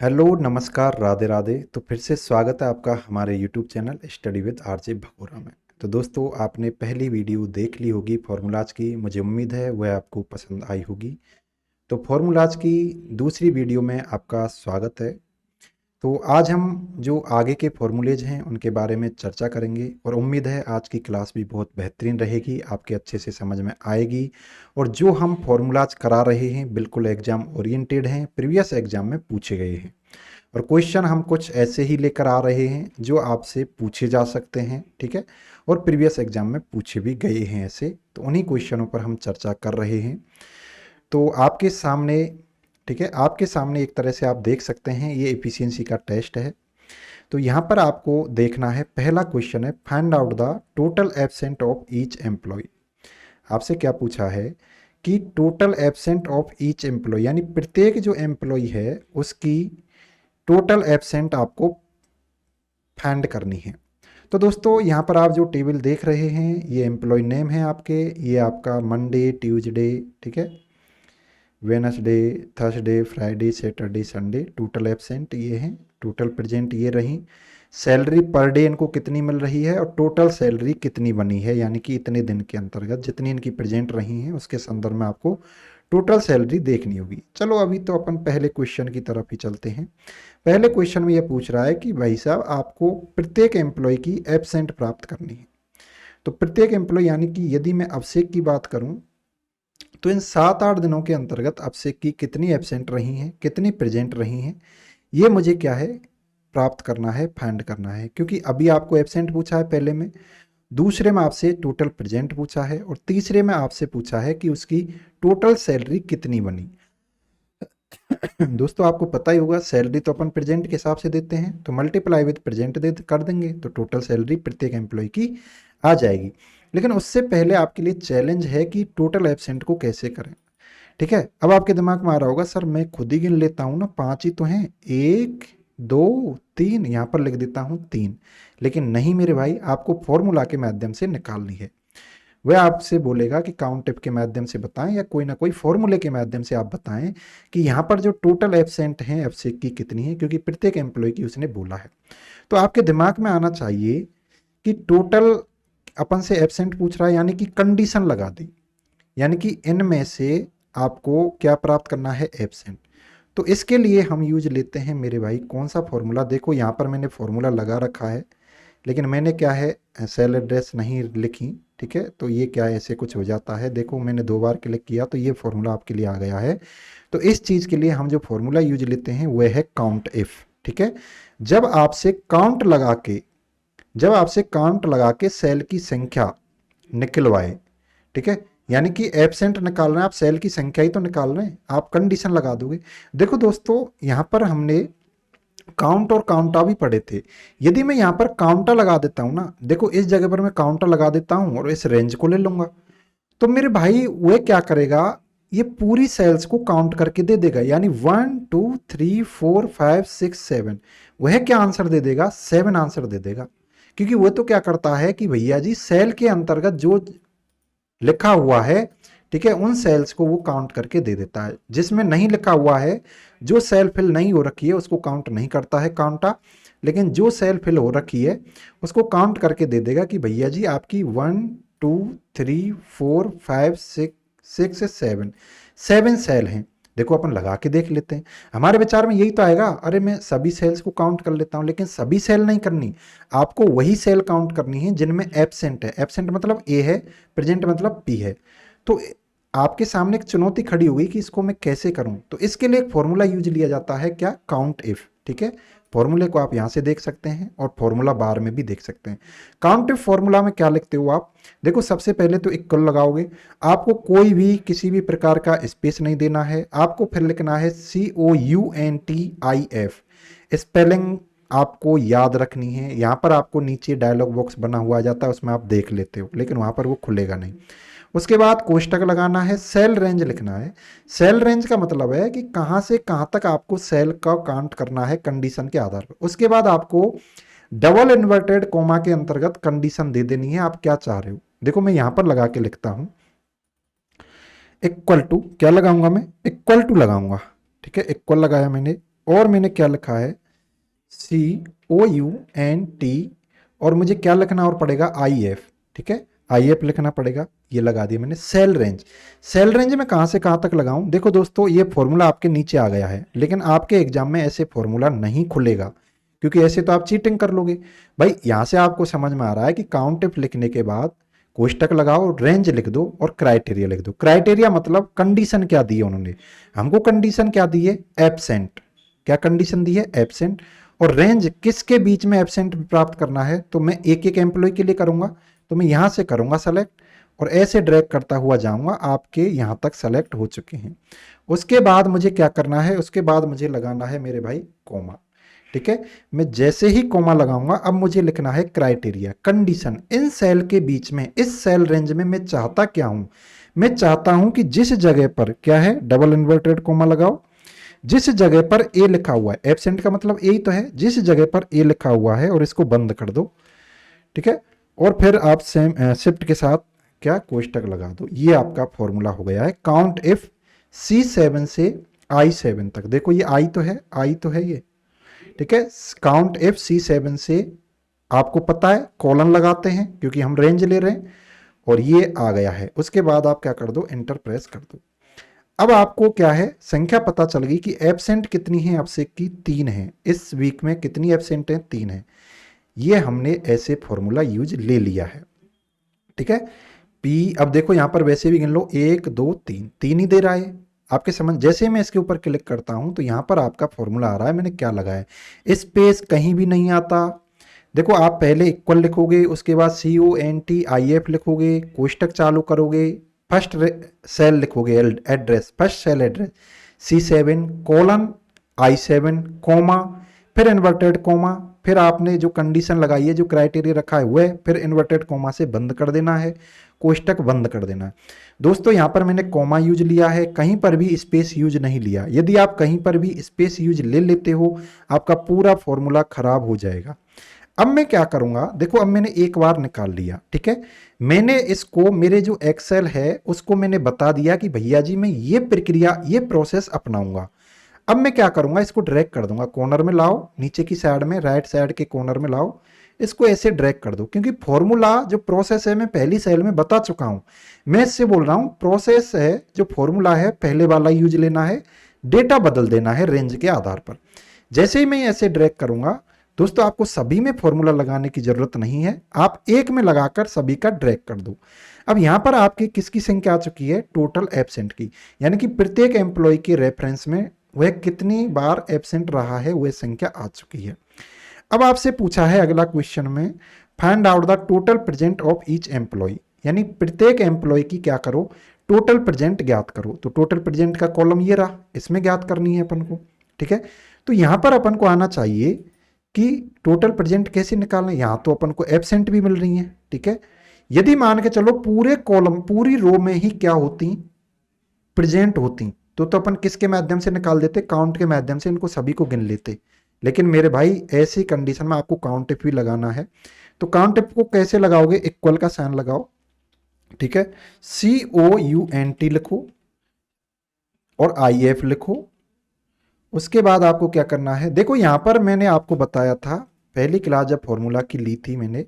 Hello नमस्कार राधे राधे। तो फिर से स्वागत है आपका हमारे YouTube channel study with RJ Bhagora में। तो दोस्तों, आपने पहली वीडियो देख ली होगी फॉर्मूलाज की, मुझे उम्मीद है वह आपको पसंद आई होगी। तो फॉर्मूलाज की दूसरी वीडियो में आपका स्वागत है। तो आज हम जो आगे के फॉर्मूलेज हैं उनके बारे में चर्चा करेंगे और उम्मीद है आज की क्लास भी बहुत बेहतरीन रहेगी, आपके अच्छे से समझ में आएगी। और जो हम फॉर्मूलाज करा रहे हैं बिल्कुल एग्जाम ओरिएंटेड हैं, प्रीवियस एग्जाम में पूछे गए हैं। और क्वेश्चन हम कुछ ऐसे ही लेकर आ रहे हैं जो आपसे पूछे जा सकते हैं, ठीक है। और प्रीवियस एग्जाम में पूछे भी गए हैं ऐसे, तो उन्हीं क्वेश्चनों पर हम चर्चा कर रहे हैं। तो आपके सामने, ठीक है, आपके सामने एक तरह से आप देख सकते हैं ये एफिशिएंसी का टेस्ट है। तो यहाँ पर आपको देखना है, पहला क्वेश्चन है find out the total absent of each employ. आपसे क्या पूछा है कि total absent of each employ, यानी प्रत्येक जो एम्प्लॉय है उसकी टोटल एब्सेंट आपको फाइंड करनी है। तो दोस्तों, यहाँ पर आप जो टेबल देख रहे हैं ये एम्प्लॉय नेम है आपके, ये आपका मंडे, ट्यूसडे, ठीक है, Wednesday, Thursday, Friday, Saturday, Sunday, total absent ये हैं, टोटल प्रेजेंट ये रही। सैलरी पर डे इनको कितनी मिल रही है और टोटल सैलरी कितनी बनी है, यानी कि इतने दिन के अंतर्गत जितनी इनकी प्रेजेंट रही हैं उसके संदर्भ में आपको टोटल सैलरी देखनी होगी। चलो अभी तो अपन पहले क्वेश्चन की तरफ ही चलते हैं। पहले क्वेश्चन में यह पूछ रहा है कि भाई साहब आपको प्रत्येक एम्प्लॉय की एब्सेंट प्राप्त करनी है। तो प्रत्येक एम्प्लॉय यानी कि यदि मैं अवसेक की बात करूं तो इन 7-8 दिनों के अंतर्गत अवसेक की कितनी एब्सेंट रही हैं, कितनी प्रेजेंट रही हैं, ये मुझे क्या है प्राप्त करना है, फाइंड करना है। क्योंकि अभी आपको एब्सेंट पूछा है पहले में, दूसरे में आपसे टोटल प्रेजेंट पूछा है और तीसरे में आपसे पूछा है कि उसकी टोटल सैलरी कितनी बनी। दोस्तों, आपको पता ही होगा सैलरी तो अपन प्रेजेंट के हिसाब से देते हैं, तो मल्टीप्लाई विद प्रेजेंट दे कर देंगे तो टोटल सैलरी प्रत्येक एम्प्लॉय की आ जाएगी। लेकिन उससे पहले आपके लिए चैलेंज है कि टोटल एब्सेंट को कैसे करें, ठीक है। अब आपके दिमाग में आ रहा होगा सर मैं खुद ही गिन लेता हूँ ना, 5 ही तो हैं, 1 2 3, यहाँ पर लिख देता हूँ 3। लेकिन नहीं मेरे भाई, आपको फॉर्मूला के माध्यम से निकालनी है। वह आपसे बोलेगा कि काउंट टिप के माध्यम से बताएं या कोई ना कोई फॉर्मूले के माध्यम से आप बताएं कि यहाँ पर जो टोटल एब्सेंट हैं एब्सेंट की कितनी है, क्योंकि प्रत्येक एम्प्लॉय की उसने बोला है। तो आपके दिमाग में आना चाहिए कि टोटल अपन से एब्सेंट पूछ रहा है, यानी कि कंडीशन लगा दी, यानी कि इनमें से आपको क्या प्राप्त करना है, एब्सेंट। तो इसके लिए हम यूज लेते हैं मेरे भाई कौन सा फॉर्मूला, देखो यहाँ पर मैंने फॉर्मूला लगा रखा है लेकिन मैंने क्या है सेल एड्रेस नहीं लिखी, ठीक है। तो ये क्या है, ऐसे कुछ हो जाता है, देखो मैंने 2 बार क्लिक किया तो ये फॉर्मूला आपके लिए आ गया है। तो इस चीज़ के लिए हम जो फॉर्मूला यूज लेते हैं वह है काउंट इफ, ठीक है। जब आपसे काउंट लगा के जब आपसे काउंट लगा के सेल की संख्या निकलवाए, ठीक है, यानी कि एब्सेंट निकाल रहे हैं आप, सेल की संख्या ही तो निकाल रहे हैं, आप कंडीशन लगा दोगे। देखो दोस्तों, यहाँ पर हमने काउंट और काउंटा भी पढ़े थे। यदि मैं यहाँ पर काउंटा लगा देता हूँ ना, देखो इस जगह पर मैं काउंटा लगा देता हूँ और इस रेंज को ले लूंगा, तो मेरे भाई वह क्या करेगा, ये पूरी सेल्स को काउंट करके दे देगा, यानी 1 2 3 4 5 6 7, वह क्या आंसर दे देगा, 7 आंसर दे देगा। क्योंकि वह तो क्या करता है कि भैया जी सेल के अंतर्गत जो लिखा हुआ है, ठीक है, उन सेल्स को वो काउंट करके दे देता है। जिसमें नहीं लिखा हुआ है, जो सेल फिल नहीं हो रखी है उसको काउंट नहीं करता है काउंटा, लेकिन जो सेल फिल हो रखी है उसको काउंट करके दे देगा कि भैया जी आपकी 1 2 3 4 5 6 7 7 सेल हैं। देखो अपन लगा के देख लेते हैं, हमारे विचार में यही तो आएगा, अरे मैं सभी सेल्स को काउंट कर लेता हूं, लेकिन सभी सेल नहीं करनी, आपको वही सेल काउंट करनी है जिनमें एब्सेंट है। एब्सेंट मतलब ए है, प्रेजेंट मतलब पी है। तो आपके सामने एक चुनौती खड़ी हुई कि इसको मैं कैसे करूं, तो इसके लिए एक फॉर्मूला यूज लिया जाता है, क्या, काउंट इफ, ठीक है। फॉर्मूले को आप यहां से देख सकते हैं और फॉर्मूला बार में भी देख सकते हैं। काउंट इफ फॉर्मूला में क्या लिखते हो आप, देखो सबसे पहले तो इक्वल लगाओगे, आपको कोई भी किसी भी प्रकार का स्पेस नहीं देना है, आपको फिर लिखना है COUNTIF, स्पेलिंग आपको याद रखनी है। यहाँ पर आपको नीचे डायलॉग बॉक्स बना हुआ आ जाता है, उसमें आप देख लेते हो, लेकिन वहाँ पर वो खुलेगा नहीं। उसके बाद कोष्टक लगाना है, सेल रेंज लिखना है। सेल रेंज का मतलब है कि कहाँ से कहाँ तक आपको सेल का काउंट करना है कंडीशन के आधार पर। उसके बाद आपको डबल इन्वर्टेड कोमा के अंतर्गत कंडीशन दे देनी है, आप क्या चाह रहे हो। देखो मैं यहां पर लगा के लिखता हूं, इक्वल टू, क्या लगाऊंगा मैं, इक्वल टू लगाऊंगा, ठीक है, इक्वल लगाया मैंने। और मैंने क्या लिखा है COUNT, और मुझे क्या लिखना और पड़ेगा IF, ठीक है, IF लिखना पड़ेगा। ये लगा दिया मैंने। सेल रेंज, सेल रेंज में कहाँ से कहाँ तक लगाऊं? देखो दोस्तों, ये फॉर्मूला आपके नीचे आ गया है, लेकिन आपके एग्जाम में ऐसे फॉर्मूला नहीं खुलेगा, क्योंकि ऐसे तो आप चीटिंग कर लोगे। भाई यहाँ से आपको समझ में आ रहा है कि काउंट इफ लिखने के बाद कोष्टक लगाओ, रेंज लिख दो और क्राइटेरिया लिख दो। क्राइटेरिया मतलब कंडीशन क्या दी है उन्होंने, हमको कंडीशन क्या दी है? एब्सेंट। क्या कंडीशन दी है? एब्सेंट। और रेंज किसके बीच में एब्सेंट प्राप्त करना है, तो मैं एक एक एम्प्लॉय के लिए करूंगा, तो मैं यहां से करूंगा सेलेक्ट, और ऐसे ड्रैग करता हुआ जाऊंगा, आपके यहां तक सेलेक्ट हो चुके हैं। उसके बाद मुझे क्या करना है? उसके बाद मुझे लगाना है मेरे भाई कोमा, ठीक है। मैं जैसे ही कोमा लगाऊंगा, अब मुझे लिखना है क्राइटेरिया, कंडीशन। इन सेल के बीच में, इस सेल रेंज में मैं चाहता क्या हूं? मैं चाहता हूं कि जिस जगह पर क्या है, डबल इन्वर्टेड कोमा लगाओ, जिस जगह पर ए लिखा हुआ है, एब्सेंट का मतलब ए ही तो है, जिस जगह पर ए लिखा हुआ है और इसको बंद कर दो, ठीक है। और फिर आप सेम शिफ्ट के साथ क्या कोष्टक लगा दो। ये आपका फॉर्मूला हो गया है काउंट इफ C7 से I7 तक। देखो ये आई तो है, आई तो है ये, ठीक है। काउंट इफ C7 से आपको पता है कॉलन लगाते हैं क्योंकि हम रेंज ले रहे हैं, और ये आ गया है। उसके बाद आप क्या कर दो? एंटर प्रेस कर दो। अब आपको क्या है, संख्या पता चल गई कि एब्सेंट कितनी है आपसे, की 3 है। इस वीक में कितनी एब्सेंट है? 3 है। ये हमने ऐसे फॉर्मूला यूज ले लिया है, ठीक है। P, अब देखो यहां पर वैसे भी गिन लो, 1 2 3, 3 ही दे रहा है आपके समझ। जैसे मैं इसके ऊपर क्लिक करता हूं तो यहां पर आपका फॉर्मूला आ रहा है, मैंने क्या लगाया है, स्पेस कहीं भी नहीं आता। देखो आप पहले इक्वल लिखोगे, उसके बाद CONTIF लिखोगे, कोष्टक चालू करोगे, फर्स्ट सेल लिखोगे, address, first cell address C7 colon I7 comma, फिर इन्वर्टेड कोमा, फिर आपने जो कंडीशन लगाई है, जो क्राइटेरिया रखा है वह, फिर इन्वर्टेड कोमा से बंद कर देना है, कोष्टक बंद कर देना है। दोस्तों यहाँ पर मैंने कोमा यूज लिया है, कहीं पर भी स्पेस यूज नहीं लिया। यदि आप कहीं पर भी स्पेस यूज ले लेते हो, आपका पूरा फॉर्मूला खराब हो जाएगा। अब मैं क्या करूंगा? देखो अब मैंने एक बार निकाल लिया, ठीक है। मैंने इसको, मेरे जो एक्सेल है उसको मैंने बता दिया कि भैया जी मैं ये प्रक्रिया, ये प्रोसेस अपनाऊंगा। अब मैं क्या करूंगा? इसको ड्रैग कर दूंगा, कॉर्नर में लाओ, नीचे की साइड में, राइट साइड के कॉर्नर में लाओ, इसको ऐसे ड्रैग कर दो, क्योंकि फॉर्मूला जो प्रोसेस है मैं पहली सेल में बता चुका हूं। मैं इससे बोल रहा हूं प्रोसेस है, जो फॉर्मूला है पहले वाला यूज लेना है, डेटा बदल देना है रेंज के आधार पर। जैसे ही मैं ऐसे ड्रैग करूंगा, दोस्तों आपको सभी में फॉर्मूला लगाने की जरूरत नहीं है, आप एक में लगाकर सभी का ड्रैग कर दो। अब यहां पर आपकी किसकी संख्या आ चुकी है? टोटल एब्सेंट की, यानी कि प्रत्येक एम्प्लॉय के रेफरेंस में वह कितनी बार एब्सेंट रहा है वह संख्या आ चुकी है। अब आपसे पूछा है अगला क्वेश्चन में, find out the total present of each employ, यानी प्रत्येक एम्प्लॉय की क्या करो? टोटल प्रेजेंट ज्ञात करो। तो टोटल प्रेजेंट का कॉलम ये रहा, इसमें ज्ञात करनी है अपन को, ठीक है। तो यहां पर अपन को आना चाहिए कि टोटल प्रेजेंट कैसे निकालना है। यहां तो अपन को एब्सेंट भी मिल रही है, ठीक है। यदि मान के चलो पूरे कॉलम, पूरी रो में ही क्या होती? प्रेजेंट होती, तो अपन किसके माध्यम से निकाल देते? काउंट के माध्यम से इनको सभी को गिन लेते। लेकिन मेरे भाई ऐसी कंडीशन में आपको काउंट इफ भी लगाना है। तो काउंट इफ को कैसे लगाओगे? इक्वल का साइन लगाओ, ठीक है, COUNT लिखो और IF लिखो। उसके बाद आपको क्या करना है? देखो यहां पर मैंने आपको बताया था, पहली क्लास जब फॉर्मूला की ली थी मैंने,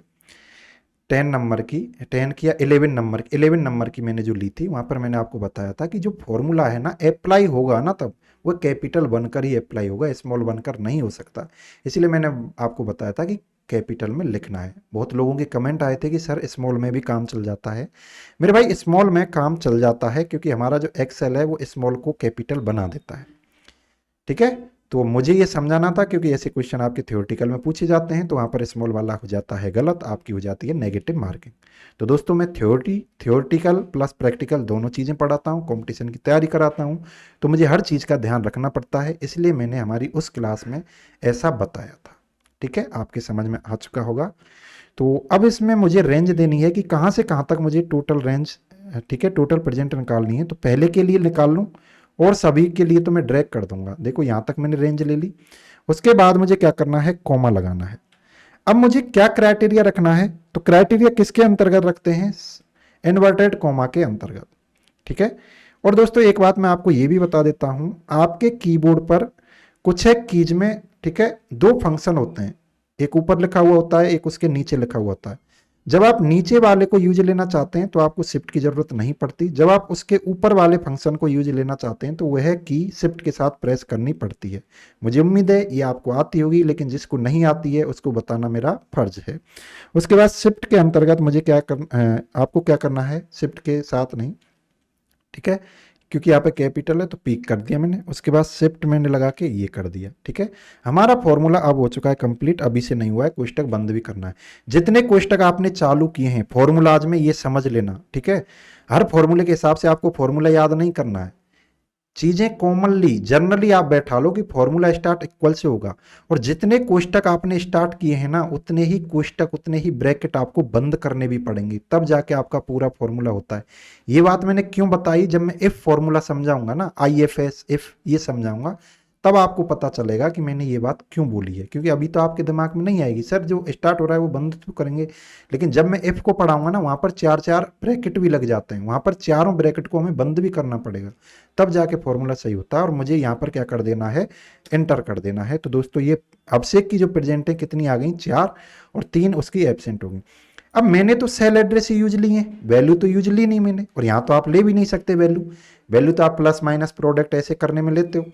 10 नंबर की, 10 की या 11 नंबर की मैंने जो ली थी, वहां पर मैंने आपको बताया था कि जो फॉर्मूला है ना अप्लाई होगा ना, तब वो कैपिटल बनकर ही अप्लाई होगा, स्मॉल बनकर नहीं हो सकता। इसलिए मैंने आपको बताया था कि कैपिटल में लिखना है। बहुत लोगों के कमेंट आए थे कि सर स्मॉल में भी काम चल जाता है। मेरे भाई स्मॉल में काम चल जाता है क्योंकि हमारा जो एक्सेल है वो स्मॉल को कैपिटल बना देता है, ठीक है। तो मुझे ये समझाना था क्योंकि ऐसे क्वेश्चन आपके थ्योरेटिकल में पूछे जाते हैं, तो वहाँ पर स्मॉल वाला हो जाता है गलत, आपकी हो जाती है नेगेटिव मार्किंग। तो दोस्तों मैं थ्योरेटिकल प्लस प्रैक्टिकल दोनों चीज़ें पढ़ाता हूँ, कंपटीशन की तैयारी कराता हूँ, तो मुझे हर चीज़ का ध्यान रखना पड़ता है, इसलिए मैंने हमारी उस क्लास में ऐसा बताया था, ठीक है। आपके समझ में आ चुका होगा। तो अब इसमें मुझे रेंज देनी है कि कहाँ से कहाँ तक मुझे टोटल रेंज, ठीक है, टोटल प्रेजेंट निकालनी है। तो पहले के लिए निकाल लूँ और सभी के लिए तो मैं ड्रैग कर दूंगा। देखो यहां तक मैंने रेंज ले ली। उसके बाद मुझे क्या करना है? कॉमा लगाना है। अब मुझे क्या क्राइटेरिया रखना है? तो क्राइटेरिया किसके अंतर्गत रखते हैं? इन्वर्टेड कॉमा के अंतर्गत, ठीक है। और दोस्तों एक बात मैं आपको ये भी बता देता हूं, आपके कीबोर्ड पर कुछ एक कीज में, ठीक है, दो फंक्शन होते हैं, एक ऊपर लिखा हुआ होता है, एक उसके नीचे लिखा हुआ होता है। जब आप नीचे वाले को यूज लेना चाहते हैं तो आपको शिफ्ट की जरूरत नहीं पड़ती, जब आप उसके ऊपर वाले फंक्शन को यूज लेना चाहते हैं तो वह की शिफ्ट के साथ प्रेस करनी पड़ती है। मुझे उम्मीद है ये आपको आती होगी, लेकिन जिसको नहीं आती है उसको बताना मेरा फर्ज है। उसके बाद शिफ्ट के अंतर्गत मुझे आपको क्या करना है, शिफ्ट के साथ नहीं, ठीक है, क्योंकि यहाँ पे कैपिटल है तो पीक कर दिया मैंने, उसके बाद शिफ्ट मैंने लगा के ये कर दिया, ठीक है। हमारा फॉर्मूला अब हो चुका है कंप्लीट, अभी से नहीं हुआ है, कोष्टक बंद भी करना है। जितने कोष्टक आपने चालू किए हैं फॉर्मूलाज में ये समझ लेना, ठीक है। हर फॉर्मूले के हिसाब से आपको फॉर्मूला याद नहीं करना है, चीजें कॉमनली जनरली आप बैठा लो कि फॉर्मूला स्टार्ट इक्वल से होगा, और जितने कोष्टक आपने स्टार्ट किए हैं ना उतने ही कोष्टक, उतने ही ब्रैकेट आपको बंद करने भी पड़ेंगे, तब जाके आपका पूरा फॉर्मूला होता है। ये बात मैंने क्यों बताई, जब मैं इफ फॉर्मूला समझाऊंगा ना, IFS इफ ये समझाऊंगा, तब आपको पता चलेगा कि मैंने ये बात क्यों बोली है, क्योंकि अभी तो आपके दिमाग में नहीं आएगी, सर जो स्टार्ट हो रहा है वो बंद तो करेंगे, लेकिन जब मैं इफ को पढ़ाऊंगा ना वहां पर चार चार ब्रैकेट भी लग जाते हैं, वहां पर चारों ब्रैकेट को हमें बंद भी करना पड़ेगा, तब जाके फॉर्मूला सही होता है। और मुझे यहाँ पर क्या कर देना है, एंटर कर देना है। तो दोस्तों ये अभिषेक की जो प्रेजेंट है कितनी आ गई, 4, और 3 उसकी एब्सेंट होगी। अब मैंने तो सेल एड्रेस ही यूज ली है, वैल्यू तो यूज ली नहीं मैंने, और यहाँ तो आप ले भी नहीं सकते वैल्यू, वैल्यू तो आप प्लस माइनस प्रोडक्ट ऐसे करने में लेते हो।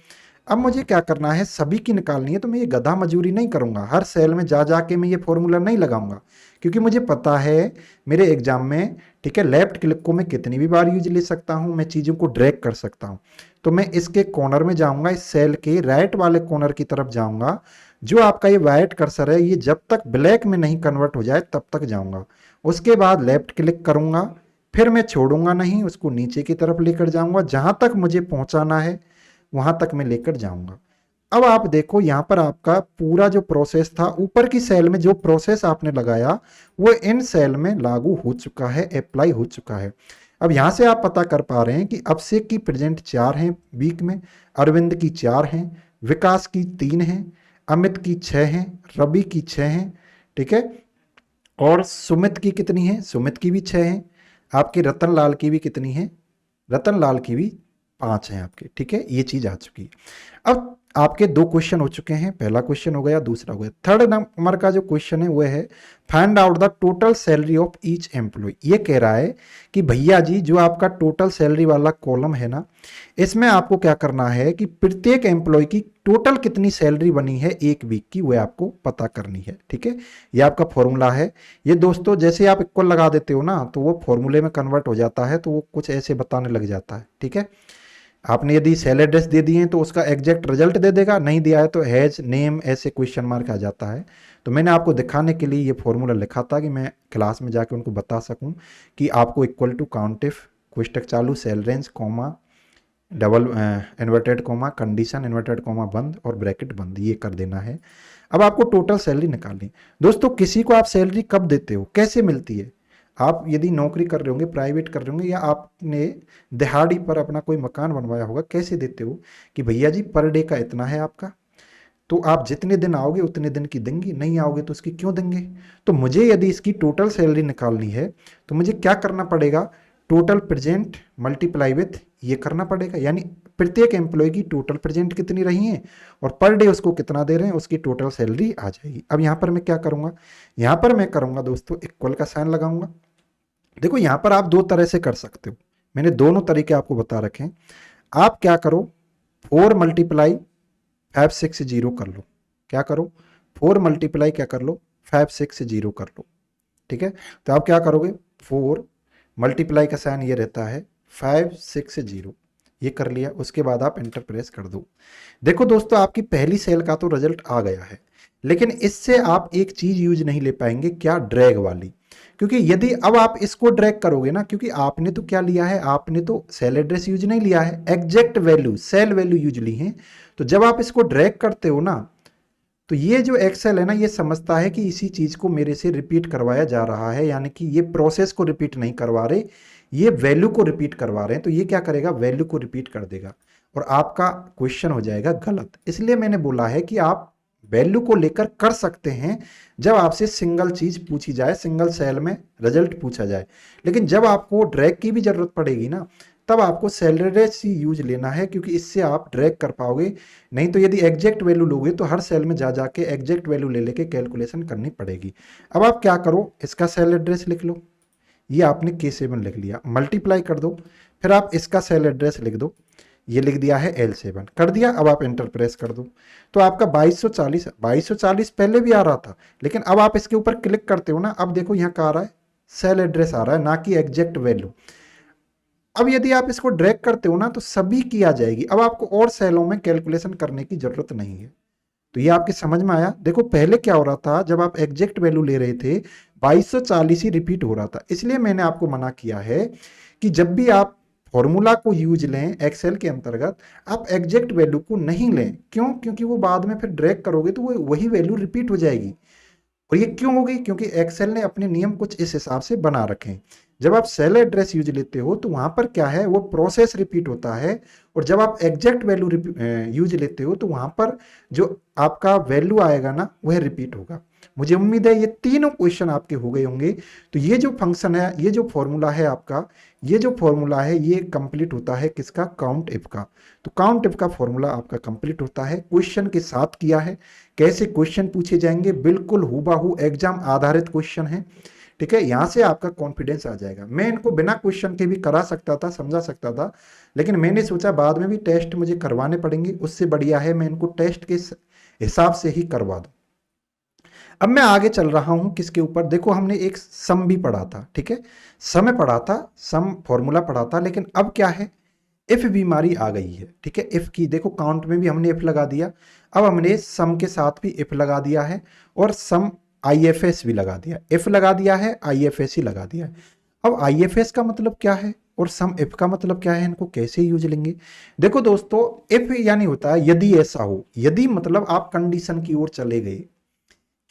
अब मुझे क्या करना है, सभी की निकालनी है, तो मैं ये गधा मजूरी नहीं करूंगा, हर सेल में जा जाके मैं ये फॉर्मूला नहीं लगाऊंगा, क्योंकि मुझे पता है मेरे एग्जाम में, ठीक है, लेफ्ट क्लिक को मैं कितनी भी बार यूज ले सकता हूं, मैं चीज़ों को ड्रैग कर सकता हूं। तो मैं इसके कॉर्नर में जाऊंगा, इस सेल के राइट वाले कॉर्नर की तरफ जाऊंगा, जो आपका ये वाइट कर्सर है ये जब तक ब्लैक में नहीं कन्वर्ट हो जाए तब तक जाऊंगा, उसके बाद लेफ्ट क्लिक करूंगा, फिर मैं छोड़ूंगा नहीं, उसको नीचे की तरफ लेकर जाऊंगा, जहां तक मुझे पहुंचाना है वहां तक मैं लेकर जाऊंगा। अब आप देखो यहां पर आपका पूरा जो प्रोसेस था, ऊपर की सेल में जो प्रोसेस आपने लगाया वो इन सेल में लागू हो चुका है, अप्लाई हो चुका है। अब यहां से आप पता कर पा रहे हैं कि अभिषेक की प्रेजेंट 4 हैं वीक में, अरविंद की 4 हैं, विकास की 3 हैं, अमित की 6 हैं, रवि की 6 हैं, ठीक है, और सुमित की कितनी है, सुमित की भी 6 हैं, आपके रतन लाल की भी कितनी है, रतन लाल की भी 5 हैं आपके, ठीक है, ये चीज आ चुकी है। अब आपके 2 क्वेश्चन हो चुके हैं, पहला क्वेश्चन हो गया, दूसरा हो गया। थर्ड नंबर का जो क्वेश्चन है वो है find out the total salary of each employ. ये कह रहा है कि भैया जी जो आपका टोटल सैलरी वाला कॉलम है ना, इसमें आपको क्या करना है कि प्रत्येक एम्प्लॉय की टोटल कितनी सैलरी बनी है एक वीक की, वो आपको पता करनी है, ठीक है। ये आपका फॉर्मूला है। ये दोस्तों जैसे आप इक्वल लगा देते हो ना तो वो फॉर्मूले में कन्वर्ट हो जाता है, तो वो कुछ ऐसे बताने लग जाता है, ठीक है। आपने यदि सेल एड्रेस दे दिए हैं तो उसका एग्जैक्ट रिजल्ट दे देगा, नहीं दिया है तो हैज नेम ऐसे क्वेश्चन मार्क आ जाता है। तो मैंने आपको दिखाने के लिए ये फॉर्मूला लिखा था कि मैं क्लास में जाके उनको बता सकूं कि आपको इक्वल टू काउंट इफ कोष्टक चालू cell range comma double inverted comma condition inverted comma बंद और ब्रैकेट बंद, ये कर देना है। अब आपको टोटल सैलरी निकालनी। दोस्तों किसी को आप सैलरी कब देते हो, कैसे मिलती है, आप यदि नौकरी कर रहे होंगे, प्राइवेट कर रहे होंगे, या आपने दिहाड़ी पर अपना कोई मकान बनवाया होगा, कैसे देते हो कि भैया जी पर डे का इतना है आपका, तो आप जितने दिन आओगे उतने दिन की देंगे, नहीं आओगे तो उसकी क्यों देंगे। तो मुझे यदि इसकी टोटल सैलरी निकालनी है तो मुझे क्या करना पड़ेगा, टोटल प्रेजेंट मल्टीप्लाई विथ ये करना पड़ेगा, यानी प्रत्येक एम्प्लॉय की टोटल प्रेजेंट कितनी रही है और पर डे उसको कितना दे रहे हैं, उसकी टोटल सैलरी आ जाएगी। अब यहाँ पर मैं क्या करूँगा, यहाँ पर मैं करूँगा दोस्तों इक्वल का साइन लगाऊंगा। देखो यहाँ पर आप 2 तरह से कर सकते हो, मैंने दोनों तरीके आपको बता रखे हैं। आप क्या करो, 4 मल्टीप्लाई 560 कर लो, क्या करो 4 मल्टीप्लाई क्या कर लो 560 कर लो, ठीक है। तो आप क्या करोगे, 4 मल्टीप्लाई का साइन ये रहता है 560, ये कर लिया, उसके बाद आप एंटर प्रेस कर दो। देखो दोस्तों आपकी पहली सेल का तो रिजल्ट आ गया है, लेकिन इससे आप एक चीज यूज नहीं ले पाएंगे, क्या, ड्रैग वाली, क्योंकि यदि अब आप इसको ड्रैग करोगे ना, क्योंकि आपने तो क्या लिया है, आपने तो सेल एड्रेस यूज नहीं लिया है, exact value cell value use ली है। तो जब आप इसको ड्रैग करते हो ना तो ये जो एक्सेल है ना ये समझता है कि इसी चीज को मेरे से रिपीट करवाया जा रहा है, यानी कि ये प्रोसेस को रिपीट नहीं करवा रहे, ये वैल्यू को रिपीट करवा रहे हैं। तो ये क्या करेगा, वैल्यू को रिपीट कर देगा और आपका क्वेश्चन हो जाएगा गलत। इसलिए मैंने बोला है कि आप वैल्यू को लेकर कर सकते हैं जब आपसे सिंगल चीज पूछी जाए, सिंगल सेल में रिजल्ट पूछा जाए, लेकिन जब आपको ड्रैग की भी जरूरत पड़ेगी ना तब आपको सैलरीलेस ही यूज लेना है, क्योंकि इससे आप ड्रैग कर पाओगे। नहीं तो यदि एग्जैक्ट वैल्यू लोगे तो हर सेल में जा जाके एग्जैक्ट वैल्यू ले लेके कैलकुलेशन करनी पड़ेगी। अब आप क्या करो, इसका सेल एड्रेस लिख लो, ये आपने K7 लिख लिया, मल्टीप्लाई कर दो, फिर आप इसका सेल एड्रेस लिख दो, ये लिख दिया है L7 कर दिया। अब आप एंटर प्रेस कर दो तो आपका 2240 पहले भी आ रहा था, लेकिन अब आप इसके ऊपर क्लिक करते हो ना, अब देखो यहाँ का आ रहा है सेल एड्रेस आ रहा है, ना कि एग्जैक्ट वैल्यू। अब यदि आप इसको ड्रैग करते हो ना तो सभी की आ जाएगी, अब आपको और सेलों में कैलकुलेशन करने की जरूरत नहीं है। तो ये आपके समझ में आया। देखो पहले क्या हो रहा था, जब आप एग्जैक्ट वैल्यू ले रहे थे 2240 ही रिपीट हो रहा था, इसलिए मैंने आपको मना किया है कि जब भी आप फॉर्मूला को यूज लें एक्सेल के अंतर्गत, आप एग्जैक्ट वैल्यू को नहीं लें। क्यों? क्योंकि वो बाद में फिर ड्रैग करोगे तो वो वही वैल्यू रिपीट हो जाएगी। और ये क्यों होगी? क्योंकि एक्सेल ने अपने नियम कुछ इस हिसाब से बना रखे हैं। जब आप सेल एड्रेस यूज लेते हो तो वहां पर क्या है, वो प्रोसेस रिपीट होता है, और जब आप एग्जैक्ट वैल्यू यूज लेते हो तो वहां पर जो आपका वैल्यू आएगा ना वह रिपीट होगा। मुझे उम्मीद है ये तीनों क्वेश्चन आपके हो गए होंगे। तो ये जो फंक्शन है, ये जो फॉर्मूला है आपका, ये जो फॉर्मूला है ये कंप्लीट होता है किसका? काउंट इफ का। तो काउंट इफ का फॉर्मूला आपका कंप्लीट होता है, क्वेश्चन के साथ किया है। कैसे क्वेश्चन पूछे जाएंगे, बिल्कुल हूबहू एग्जाम आधारित क्वेश्चन है। ठीक है, यहां से आपका कॉन्फिडेंस आ जाएगा। मैं इनको बिना क्वेश्चन के भी करा सकता था, समझा सकता था, लेकिन मैंने सोचा बाद में भी टेस्ट मुझे करवाने पड़ेंगे, उससे बढ़िया है मैं इनको टेस्ट के हिसाब से ही करवा दूं। अब मैं आगे चल रहा हूं किसके ऊपर, देखो हमने एक सम भी पढ़ा था, ठीक है, समय पढ़ा था, सम फॉर्मूला पढ़ा था, लेकिन अब क्या है, इफ बीमारी आ गई है। ठीक है, इफ की देखो काउंट में भी हमने इफ लगा दिया, अब हमने सम के साथ भी इफ लगा दिया है, और सम IFS भी लगा दिया। इफ लगा दिया है, IFS ही लगा दिया है। अब IFS का मतलब क्या है और सम इफ का मतलब क्या है, इनको कैसे यूज लेंगे? देखो दोस्तों, इफ यानी होता है यदि ऐसा हो, यदि मतलब आप कंडीशन की ओर चले गए।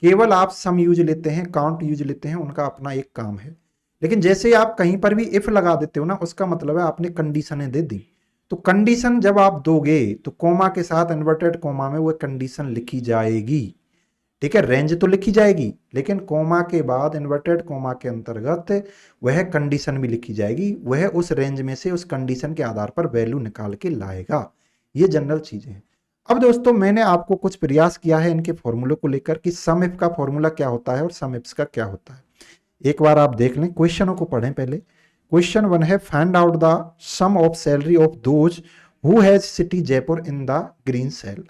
केवल आप सम यूज लेते हैं, काउंट यूज लेते हैं, उनका अपना एक काम है। लेकिन जैसे आप कहीं पर भी इफ लगा देते हो ना, उसका मतलब है आपने कंडीशनें दे दी। तो कंडीशन जब आप दोगे तो कोमा के साथ इन्वर्टेड कोमा में वो कंडीशन लिखी जाएगी। ठीक है, रेंज तो लिखी जाएगी, लेकिन कोमा के बाद इन्वर्टेड कोमा के अंतर्गत वह कंडीशन भी लिखी जाएगी। वह उस रेंज में से उस कंडीशन के आधार पर वैल्यू निकाल के लाएगा। ये जनरल चीजें हैं। अब दोस्तों मैंने आपको कुछ प्रयास किया है इनके फॉर्मूले को लेकर कि सम इफ का फॉर्मूला क्या होता है और सम इफ्स का क्या होता है। एक बार आप देख लें, क्वेश्चनों को पढ़ें पहले। क्वेश्चन 1 है, find out the sum of salary of those who has city Jaipur in the green cell.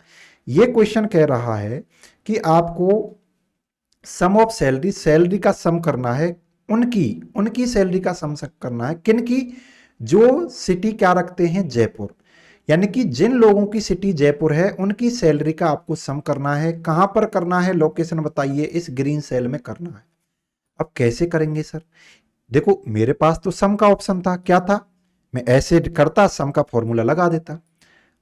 ये क्वेश्चन कह रहा है कि आपको सम ऑफ सैलरी, सैलरी का सम करना है, उनकी उनकी सैलरी का सम करना है। किन की? जो सिटी क्या रखते हैं? जयपुर। यानी कि जिन लोगों की सिटी जयपुर है उनकी सैलरी का आपको सम करना है। कहां पर करना है? लोकेशन बताइए। इस ग्रीन सेल में करना है। अब कैसे करेंगे सर? देखो मेरे पास तो सम का ऑप्शन था, क्या था, मैं ऐसे करता, सम का फॉर्मूला लगा देता।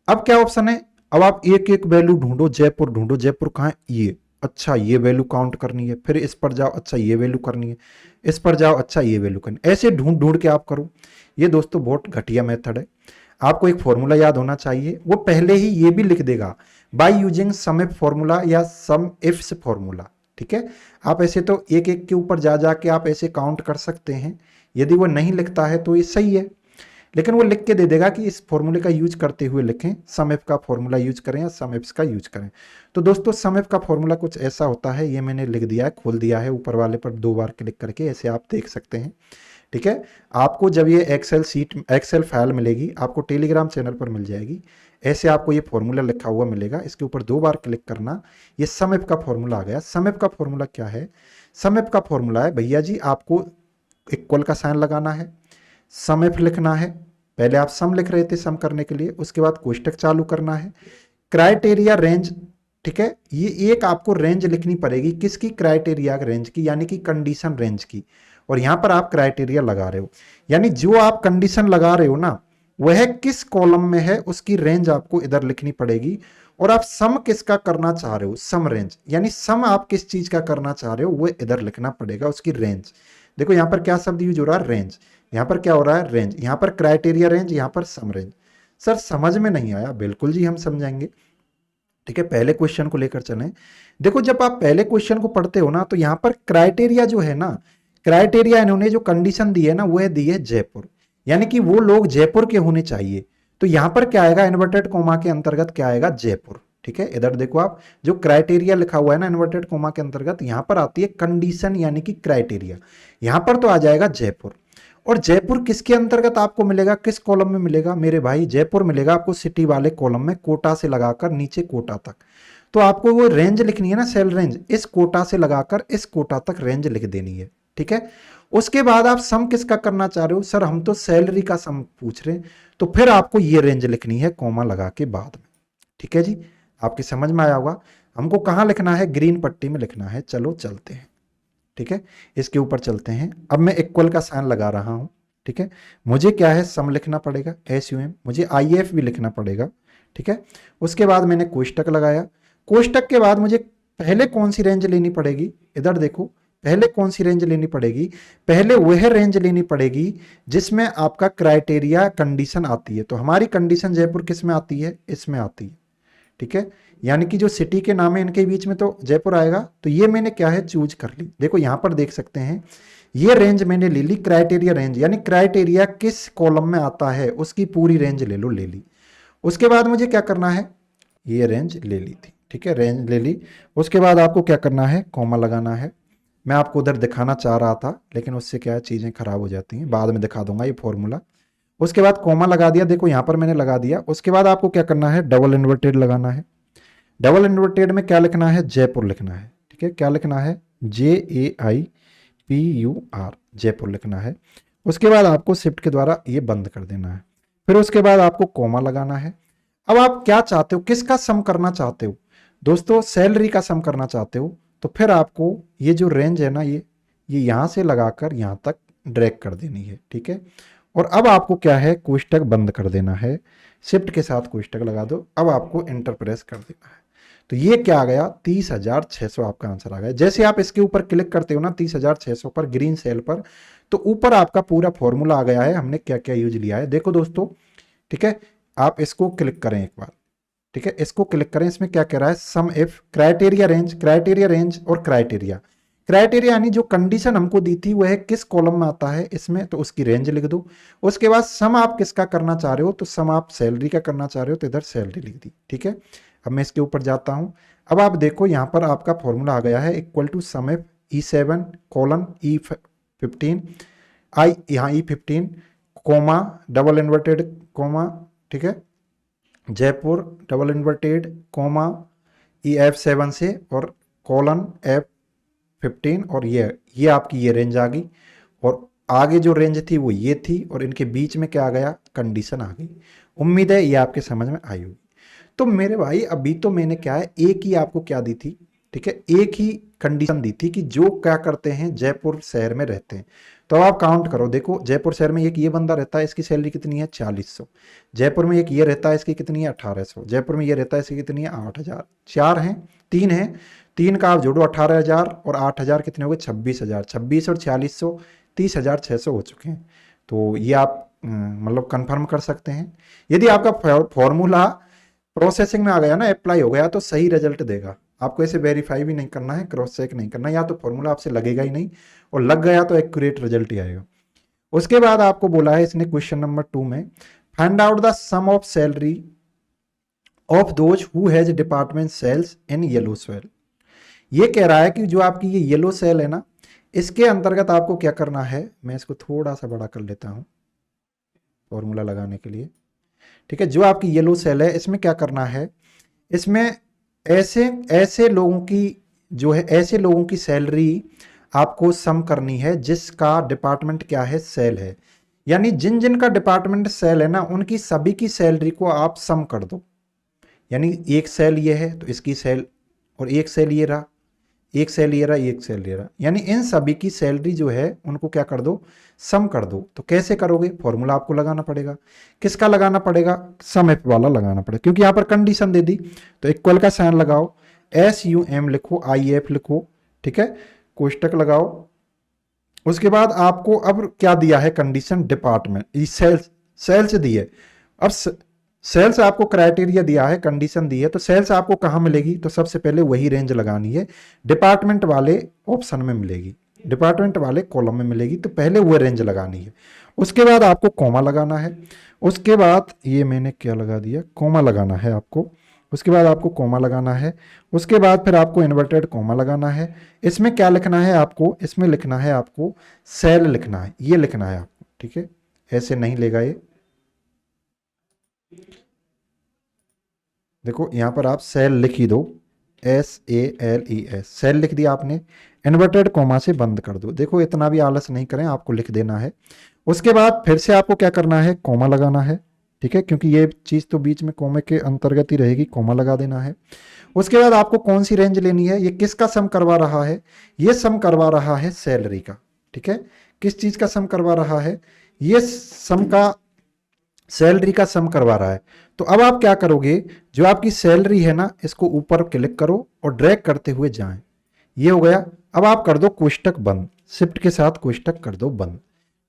अब क्या ऑप्शन है? अब आप एक एक वैल्यू ढूंढो, जयपुर ढूंढो, जयपुर कहाँ है? ये, अच्छा ये वैल्यू काउंट करनी है, फिर इस पर जाओ, अच्छा ये वैल्यू करनी है, इस पर जाओ, अच्छा ये वैल्यू करनी है। ऐसे ढूंढ ढूंढ के आप करो। ये दोस्तों बहुत घटिया मेथड है। आपको एक फॉर्मूला याद होना चाहिए, वो पहले ही ये भी लिख देगा, by using sum if formula या सम इफ्स फॉर्मूला। ठीक है, आप ऐसे तो एक एक के ऊपर जा जाके आप ऐसे काउंट कर सकते हैं। यदि वो नहीं लिखता है तो ये सही है, लेकिन वो लिख के दे देगा कि इस फॉर्मूले का यूज करते हुए लिखें, सम इफ का फॉर्मूला यूज करें या सम इफ्स का यूज करें। तो दोस्तों सम इफ का फॉर्मूला कुछ ऐसा होता है, ये मैंने लिख दिया है, खोल दिया है ऊपर वाले पर 2 बार क्लिक करके, ऐसे आप देख सकते हैं। ठीक है, आपको जब ये एक्सेल सीट, एक्सेल फाइल मिलेगी, आपको टेलीग्राम चैनल पर मिल जाएगी। ऐसे आपको ये फॉर्मूला लिखा हुआ मिलेगा, इसके ऊपर 2 बार क्लिक करना, ये सम इफ का फॉर्मूला आ गया। सम इफ का फॉर्मूला क्या है? सम इफ का फॉर्मूला है भैया जी, आपको इक्वल का साइन लगाना है, सम इफ लिखना है। पहले आप सम लिख रहे थे सम करने के लिए, उसके बाद कोष्टक चालू करना है, क्राइटेरिया रेंज। ठीक है, ये एक आपको रेंज लिखनी पड़ेगी, किसकी? क्राइटेरिया रेंज की, यानी कि कंडीशन रेंज की। और यहां पर आप क्राइटेरिया लगा रहे हो, यानी जो आप कंडीशन लगा रहे हो ना, वह किस कॉलम में है उसकी रेंज आपको इधर लिखनी पड़ेगी। और आप सम किसका करना चाह रहे हो? सम रेंज, यानी सम आप किस चीज का करना चाह रहे हो वो इधर लिखना पड़ेगा, उसकी रेंज। देखो यहां पर क्या शब्द यूज हो रहा है? रेंज। यहां पर क्या हो रहा है? रेंज। यहां पर क्राइटेरिया रेंज, यहां पर सम रेंज। सर समझ में नहीं आया? बिल्कुल जी हम समझाएंगे। ठीक है, पहले क्वेश्चन को लेकर चलें। देखो जब आप पहले क्वेश्चन को पढ़ते हो ना, तो यहां पर क्राइटेरिया जो है ना, क्राइटेरिया इन्होंने जो कंडीशन दी है ना, वो दी है जयपुर। यानी कि वो लोग जयपुर के होने चाहिए। तो यहां पर क्या आएगा, इन्वर्टेड कोमा के अंतर्गत क्या आएगा, जयपुर। ठीक है, इधर देखो आप, जो क्राइटेरिया लिखा हुआ है ना इन्वर्टेड कोमा के अंतर्गत, यहां पर आती है कंडीशन यानी कि क्राइटेरिया, यहां पर तो आ जाएगा जयपुर। और जयपुर किसके अंतर्गत आपको मिलेगा, किस कॉलम में मिलेगा मेरे भाई, जयपुर मिलेगा आपको सिटी वाले कॉलम में, कोटा से लगाकर नीचे कोटा तक। तो आपको वो रेंज लिखनी है ना, सेल रेंज, इस कोटा से लगाकर इस कोटा तक रेंज लिख देनी है। ठीक है, उसके बाद आप सम किसका करना चाह रहे हो, सर हम तो सैलरी का सम पूछ रहे हैं, तो फिर आपको ये रेंज लिखनी है कॉमा लगा के बाद में। ठीक है जी, आपकी समझ में आया होगा। हमको कहां लिखना है, ग्रीन पट्टी में लिखना है। चलो चलते हैं। ठीक है, इसके ऊपर चलते हैं। अब मैं इक्वल का साइन लगा रहा हूं। ठीक है, मुझे क्या है, सम लिखना पड़ेगा, SUM, मुझे IF भी लिखना पड़ेगा। ठीक है, उसके बाद मैंने कोष्टक लगाया। कोष्टक के बाद मुझे पहले कौन सी रेंज लेनी पड़ेगी, इधर देखो, पहले कौन सी रेंज लेनी पड़ेगी, पहले वह रेंज लेनी पड़ेगी जिसमें आपका क्राइटेरिया कंडीशन आती है। तो हमारी कंडीशन जयपुर किस में आती है, इसमें आती है। ठीक है, यानी कि जो सिटी के नाम है इनके बीच में तो जयपुर आएगा, तो ये मैंने क्या है चूज कर ली। देखो यहां पर देख सकते हैं, ये रेंज मैंने ले ली, क्राइटेरिया रेंज, यानी क्राइटेरिया किस कॉलम में आता है उसकी पूरी रेंज ले लो, ले ली। उसके बाद मुझे क्या करना है, ये रेंज ले ली थी। ठीक है, रेंज ले ली। उसके बाद आपको क्या करना है, कॉमा लगाना है। मैं आपको उधर दिखाना चाह रहा था, लेकिन उससे क्या है चीजें खराब हो जाती हैं, बाद में दिखा दूंगा ये फॉर्मूला। उसके बाद कॉमा लगा दिया, देखो यहां पर मैंने लगा दिया। उसके बाद आपको क्या करना है, डबल इन्वर्टेड लगाना है। डबल इन्वर्टेड में क्या लिखना है, जयपुर लिखना है। ठीक है, क्या लिखना है, JAIPUR, जयपुर लिखना है। उसके बाद आपको शिफ्ट के द्वारा ये बंद कर देना है। फिर उसके बाद आपको कॉमा लगाना है। अब आप क्या चाहते हो, किसका सम करना चाहते हो दोस्तों, सैलरी का सम करना चाहते हो, तो फिर आपको ये जो रेंज है ना, ये यहां से लगाकर यहां तक ड्रैग कर देनी है। ठीक है, और अब आपको क्या है, कोष्टक बंद कर देना है, शिफ्ट के साथ कोष्टक लगा दो। अब आपको एंटर प्रेस कर देना है। तो ये क्या आ गया, 30,600 आपका आंसर आ गया। जैसे आप इसके ऊपर क्लिक करते हो ना 30,600 पर, ग्रीन सेल पर, तो ऊपर आपका पूरा फॉर्मूला आ गया है, हमने क्या क्या यूज लिया है, देखो दोस्तों। ठीक है, आप इसको क्लिक करें एक बार। ठीक है, इसको क्लिक करें, इसमें क्या कह रहा है, sum if criteria range, criteria range और क्राइटेरिया। क्राइटेरिया यानी जो कंडीशन हमको दी थी वह किस कॉलम में आता है इसमें, तो उसकी रेंज लिख दो। उसके बाद सम आप किसका करना चाह रहे हो, तो सम आप सैलरी का करना चाह रहे हो, तो इधर सैलरी लिख दी। ठीक है, अब मैं इसके ऊपर जाता हूं। अब आप देखो यहां पर आपका फॉर्मूला आ गया है, equal to sum if E7 colon E15, आई यहाँ E15 coma double inverted coma. ठीक है, Jaipur double inverted coma EF7 से और कोलन F15, और ये आपकी ये रेंज आ गई। और आगे जो रेंज थी वो ये थी, और इनके बीच में क्या आ गया, कंडीशन आ गई। उम्मीद है ये आपके समझ में आई होगी। तो मेरे भाई अभी तो मैंने क्या है, एक ही आपको क्या दी थी, ठीक है, एक ही कंडीशन दी थी कि जो क्या करते हैं जयपुर शहर में रहते हैं। तो अब आप काउंट करो, देखो जयपुर शहर में एक ये बंदा रहता है, इसकी सैलरी कितनी है, 4600। जयपुर में एक ये रहता है, इसकी कितनी है, 1800। जयपुर में ये रहता है, इसकी कितनी है, 8000। चार हैं, तीन हैं, तीन का आप जोड़ो 18,000 और 8,000 कितने हो गए, 26,000। 26 और 4600, 30,600 हो चुके हैं। तो ये आप मतलब कंफर्म कर सकते हैं। यदि आपका फॉर्मूला प्रोसेसिंग में आ गया ना, अप्लाई हो गया, तो सही रिजल्ट देगा। आपको इसे वेरीफाई भी नहीं करना है, क्रॉस चेक नहीं करना, या तो फॉर्मूला आपसे लगेगा ही नहीं, और लग गया तो एक्यूरेट रिजल्ट ही आएगा। उसके बाद आपको बोला है इसने क्वेश्चन नंबर 2 में, find out the sum of salary of those who has department sales in yellow cell. ये कह रहा है कि जो आपकी ये येलो सेल है ना, इसके अंतर्गत आपको क्या करना है, मैं इसको थोड़ा सा बड़ा कर लेता हूं फॉर्मूला लगाने के लिए। ठीक है, जो आपकी येलो सेल है इसमें क्या करना है, इसमें ऐसे ऐसे लोगों की जो है, ऐसे लोगों की सैलरी आपको सम करनी है जिसका डिपार्टमेंट क्या है, सेल है। यानी जिन जिन का डिपार्टमेंट सेल है ना, उनकी सभी की सैलरी को आप सम कर दो। यानी एक सेल ये है तो इसकी सेल, और एक सेल ये रहा, एक सेल ये रहा, एक सेल ये रहा, यानी इन सभी की सैलरी जो है उनको क्या कर दो, सम कर दो। तो कैसे करोगे, फॉर्मूला आपको लगाना पड़ेगा। किसका लगाना पड़ेगा, सम इफ वाला लगाना पड़ेगा, क्योंकि यहां पर कंडीशन दे दी। तो इक्वल का साइन लगाओ, SUM लिखो, IF लिखो। ठीक है, कोष्टक लगाओ। उसके बाद आपको अब क्या दिया है, कंडीशन डिपार्टमेंट, सेल्स, सेल्स दी है। अब सेल्स आपको क्राइटेरिया दिया है, कंडीशन दी है, तो सेल्स आपको कहां मिलेगी, तो सबसे पहले वही रेंज लगानी है, डिपार्टमेंट वाले ऑप्शन में मिलेगी, डिपार्टमेंट वाले कॉलम में मिलेगी, तो पहले वो रेंज लगानी है। उसके बाद आपको कॉमा लगाना है, उसके बाद ये मैंने क्या लगा दिया, कॉमा लगाना है आपको, उसके बाद आपको कॉमा लगाना है, उसके बाद फिर आपको इन्वर्टेड कॉमा लगाना है। इसमें क्या लिखना है आपको, इसमें लिखना है आपको सेल लिखना है, ये लिखना है आपको, ठीक है, ऐसे नहीं लेगा ये। देखो यहाँ पर आप सेल लिख ही दो, SALES, सेल लिख दिया आपने, इन्वर्टेड कॉमा से बंद कर दो। देखो इतना भी आलस नहीं करें, आपको लिख देना है। उसके बाद फिर से आपको क्या करना है, कॉमा लगाना है, ठीक है, क्योंकि ये चीज़ तो बीच में कॉमे के अंतर्गत ही रहेगी, कॉमा लगा देना है। उसके बाद आपको कौन सी रेंज लेनी है, ये किसका सम करवा रहा है, ये सम करवा रहा है सैलरी का, ठीक है। किस चीज़ का सम करवा रहा है, ये सम का, सैलरी का सम करवा रहा है। तो अब आप क्या करोगे, जो आपकी सैलरी है ना, इसको ऊपर क्लिक करो और ड्रैग करते हुए जाएं, ये हो गया। अब आप कर दो कोष्टक बंद, शिफ्ट के साथ कोष्टक कर दो बंद,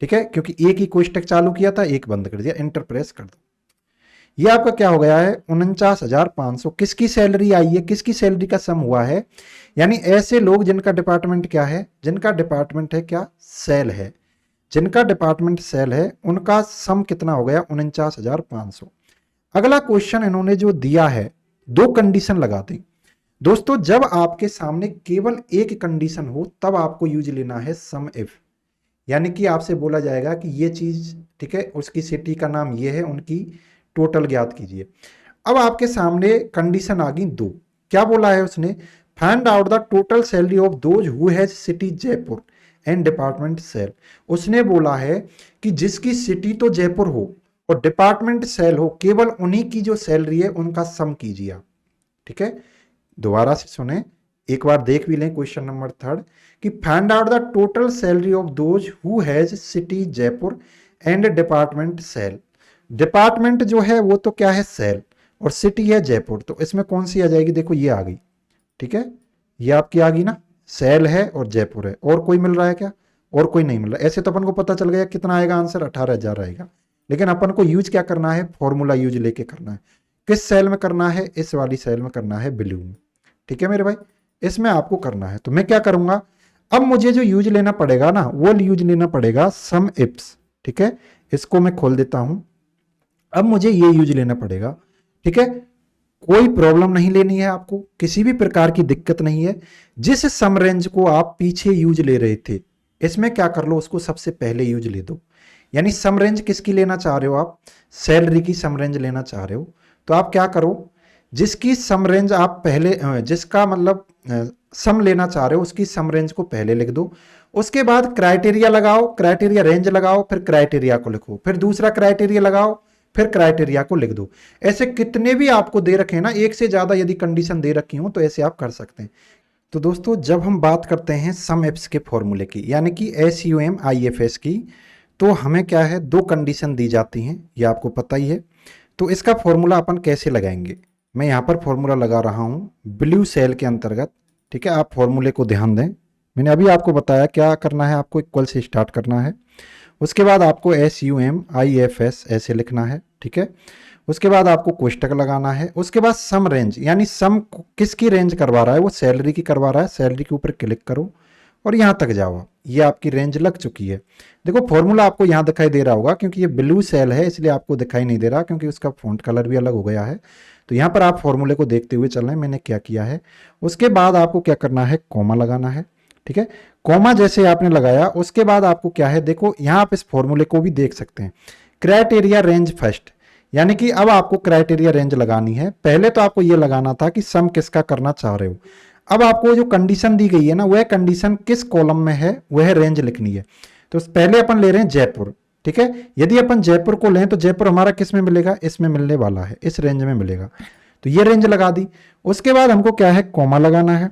ठीक है, क्योंकि एक ही कोष्टक चालू किया था, एक बंद कर दिया, एंटर प्रेस कर दो। ये आपका क्या हो गया है, 49,500 किसकी सैलरी आई है, किसकी सैलरी का सम हुआ है, यानी ऐसे लोग जिनका डिपार्टमेंट क्या है, जिनका डिपार्टमेंट है क्या, सेल है, जिनका डिपार्टमेंट सेल है, उनका सम कितना हो गया, 49,500। अगला क्वेश्चन इन्होंने जो दिया है, दो कंडीशन लगा दी। दोस्तों जब आपके सामने केवल एक कंडीशन हो तब आपको यूज लेना है सम इफ, यानी कि आपसे बोला जाएगा कि ये चीज, ठीक है, उसकी सिटी का नाम ये है, उनकी टोटल ज्ञात कीजिए। अब आपके सामने कंडीशन आ गई दो, क्या बोला है उसने, find out the total salary of those who has city Jaipur and department cell. उसने बोला है कि जिसकी सिटी तो जयपुर हो और डिपार्टमेंट सेल हो, केवल उन्हीं की जो सैलरी है उनका सम कीजिए आप, ठीक है। दोबारा से सुने, एक बार देख भी लें क्वेश्चन नंबर 3 कि find out the total salary of those who has city Jaipur and department cell. Department जो है वो तो क्या है, सेल, और सिटी है जयपुर, तो इसमें कौन सी आ जाएगी, देखो ये आ गई, ठीक है, ये आपकी आ गई ना, सेल है और जयपुर है, और कोई मिल रहा है क्या, और कोई नहीं मिल रहा। ऐसे तो अपन को पता चल गया कितना आएगा आंसर, 18,000 आएगा, लेकिन अपन को यूज क्या करना है, फॉर्मूला यूज लेके करना है। किस सेल में करना है, इस वाली सेल में करना है, ब्लू में, ठीक है मेरे भाई, इसमें आपको करना है। तो मैं क्या करूंगा, अब मुझे जो यूज लेना पड़ेगा ना, वो यूज लेना पड़ेगा सम इप्स, ठीक है, इसको मैं खोल देता हूं। अब मुझे ये यूज लेना पड़ेगा, ठीक है, कोई प्रॉब्लम नहीं लेनी है आपको, किसी भी प्रकार की दिक्कत नहीं है। जिस सम रेंज को आप पीछे यूज ले रहे थे, इसमें क्या कर लो, उसको सबसे पहले यूज ले दो। यानी सम रेंज किसकी लेना चाह रहे हो आप, सैलरी की सम रेंज लेना चाह रहे हो, तो आप क्या करो, जिसकी सम रेंज आप पहले, जिसका मतलब सम लेना चाह रहे हो, उसकी सम रेंज को पहले लिख दो। उसके बाद क्राइटेरिया लगाओ, क्राइटेरिया रेंज लगाओ, फिर क्राइटेरिया को लिखो, फिर दूसरा क्राइटेरिया लगाओ, फिर क्राइटेरिया को लिख दो। ऐसे कितने भी आपको दे रखे हैं ना, एक से ज्यादा यदि कंडीशन दे रखी हो तो ऐसे आप कर सकते हैं। तो दोस्तों जब हम बात करते हैं सम एप्स के फॉर्मूले की, यानी कि SUMIFS की, तो हमें क्या है, दो कंडीशन दी जाती हैं, ये आपको पता ही है। तो इसका फॉर्मूला अपन कैसे लगाएंगे, मैं यहाँ पर फॉर्मूला लगा रहा हूँ ब्लू सेल के अंतर्गत, ठीक है। आप फॉर्मूले को ध्यान दें, मैंने अभी आपको बताया क्या करना है, आपको इक्वल से स्टार्ट करना है, उसके बाद आपको SUMIFS ऐसे लिखना है, ठीक है। उसके बाद आपको कोष्टक लगाना है, उसके बाद सम रेंज, यानी सम किसकी रेंज करवा रहा है, वो सैलरी की करवा रहा है, सैलरी के ऊपर क्लिक करो और यहाँ तक जाओ, ये आपकी रेंज लग चुकी है। देखो फॉर्मूला आपको यहाँ दिखाई दे रहा होगा, क्योंकि ये ब्लू सेल है इसलिए आपको दिखाई नहीं दे रहा, क्योंकि उसका फॉन्ट कलर भी अलग हो गया है। तो यहाँ पर आप फॉर्मूले को देखते हुए चल रहे हैं, मैंने क्या किया है। उसके बाद आपको क्या करना है, कॉमा लगाना है, ठीक है। कॉमा जैसे आपने लगाया, उसके बाद आपको क्या है, देखो यहाँ आप इस फॉर्मूले को भी देख सकते हैं, क्राइटेरिया रेंज फर्स्ट, यानी कि अब आपको क्राइटेरिया रेंज लगानी है। पहले तो आपको ये लगाना था कि सम किसका करना चाह रहे हो, अब आपको जो कंडीशन दी गई है ना, वह कंडीशन किस कॉलम में है वह रेंज लिखनी है। तो पहले अपन ले रहे हैं जयपुर, ठीक है। यदि अपन जयपुर को लें तो जयपुर हमारा किस में मिलेगा, इसमें मिलने वाला है, इस रेंज में मिलेगा, तो ये रेंज लगा दी। उसके बाद हमको क्या है, कॉमा लगाना है,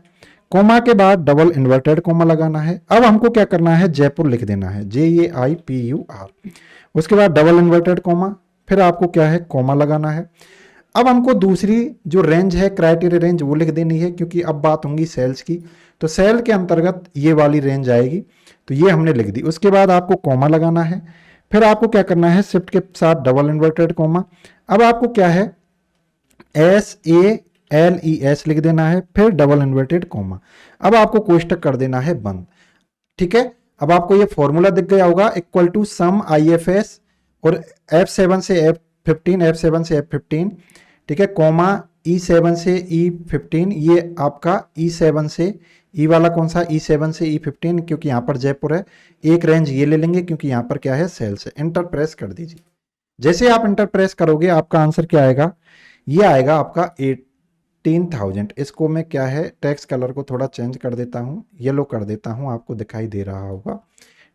कॉमा के बाद डबल इन्वर्टेड कॉमा लगाना है। अब हमको क्या करना है, जयपुर लिख देना है, JAIPUR, उसके बाद डबल इन्वर्टेड कॉमा, फिर आपको क्या है, कॉमा लगाना है। अब हमको दूसरी जो रेंज है, क्राइटेरिया रेंज, वो लिख देनी है, क्योंकि अब बात होंगी सेल्स की, तो सेल के अंतर्गत ये वाली रेंज आएगी, तो ये हमने लिख दी। उसके बाद आपको कॉमा लगाना है, फिर आपको क्या करना है, शिफ्ट के साथ डबल इन्वर्टेड कॉमा। अब आपको क्या है, SALES लिख देना है, फिर डबल इन्वर्टेड कॉमा। अब आपको कोष्टक कर देना है बंद, ठीक है। अब आपको ये फॉर्मूला दिख गया होगा, इक्वल टू सम IFS और F7 से F15, F7 से F15, ठीक है, कॉमा E7 से E15, ये आपका E7 से E वाला कौन सा, E7 से E15, क्योंकि यहाँ पर जयपुर है। एक रेंज ये ले लेंगे क्योंकि यहाँ पर क्या है, सेल्स है। इंटर प्रेस कर दीजिए। जैसे आप इंटर प्रेस करोगे आपका आंसर क्या आएगा, ये आएगा आपका 18,000। इसको मैं क्या है, टेक्स्ट कलर को थोड़ा चेंज कर देता हूँ, येलो कर देता हूँ, आपको दिखाई दे रहा होगा,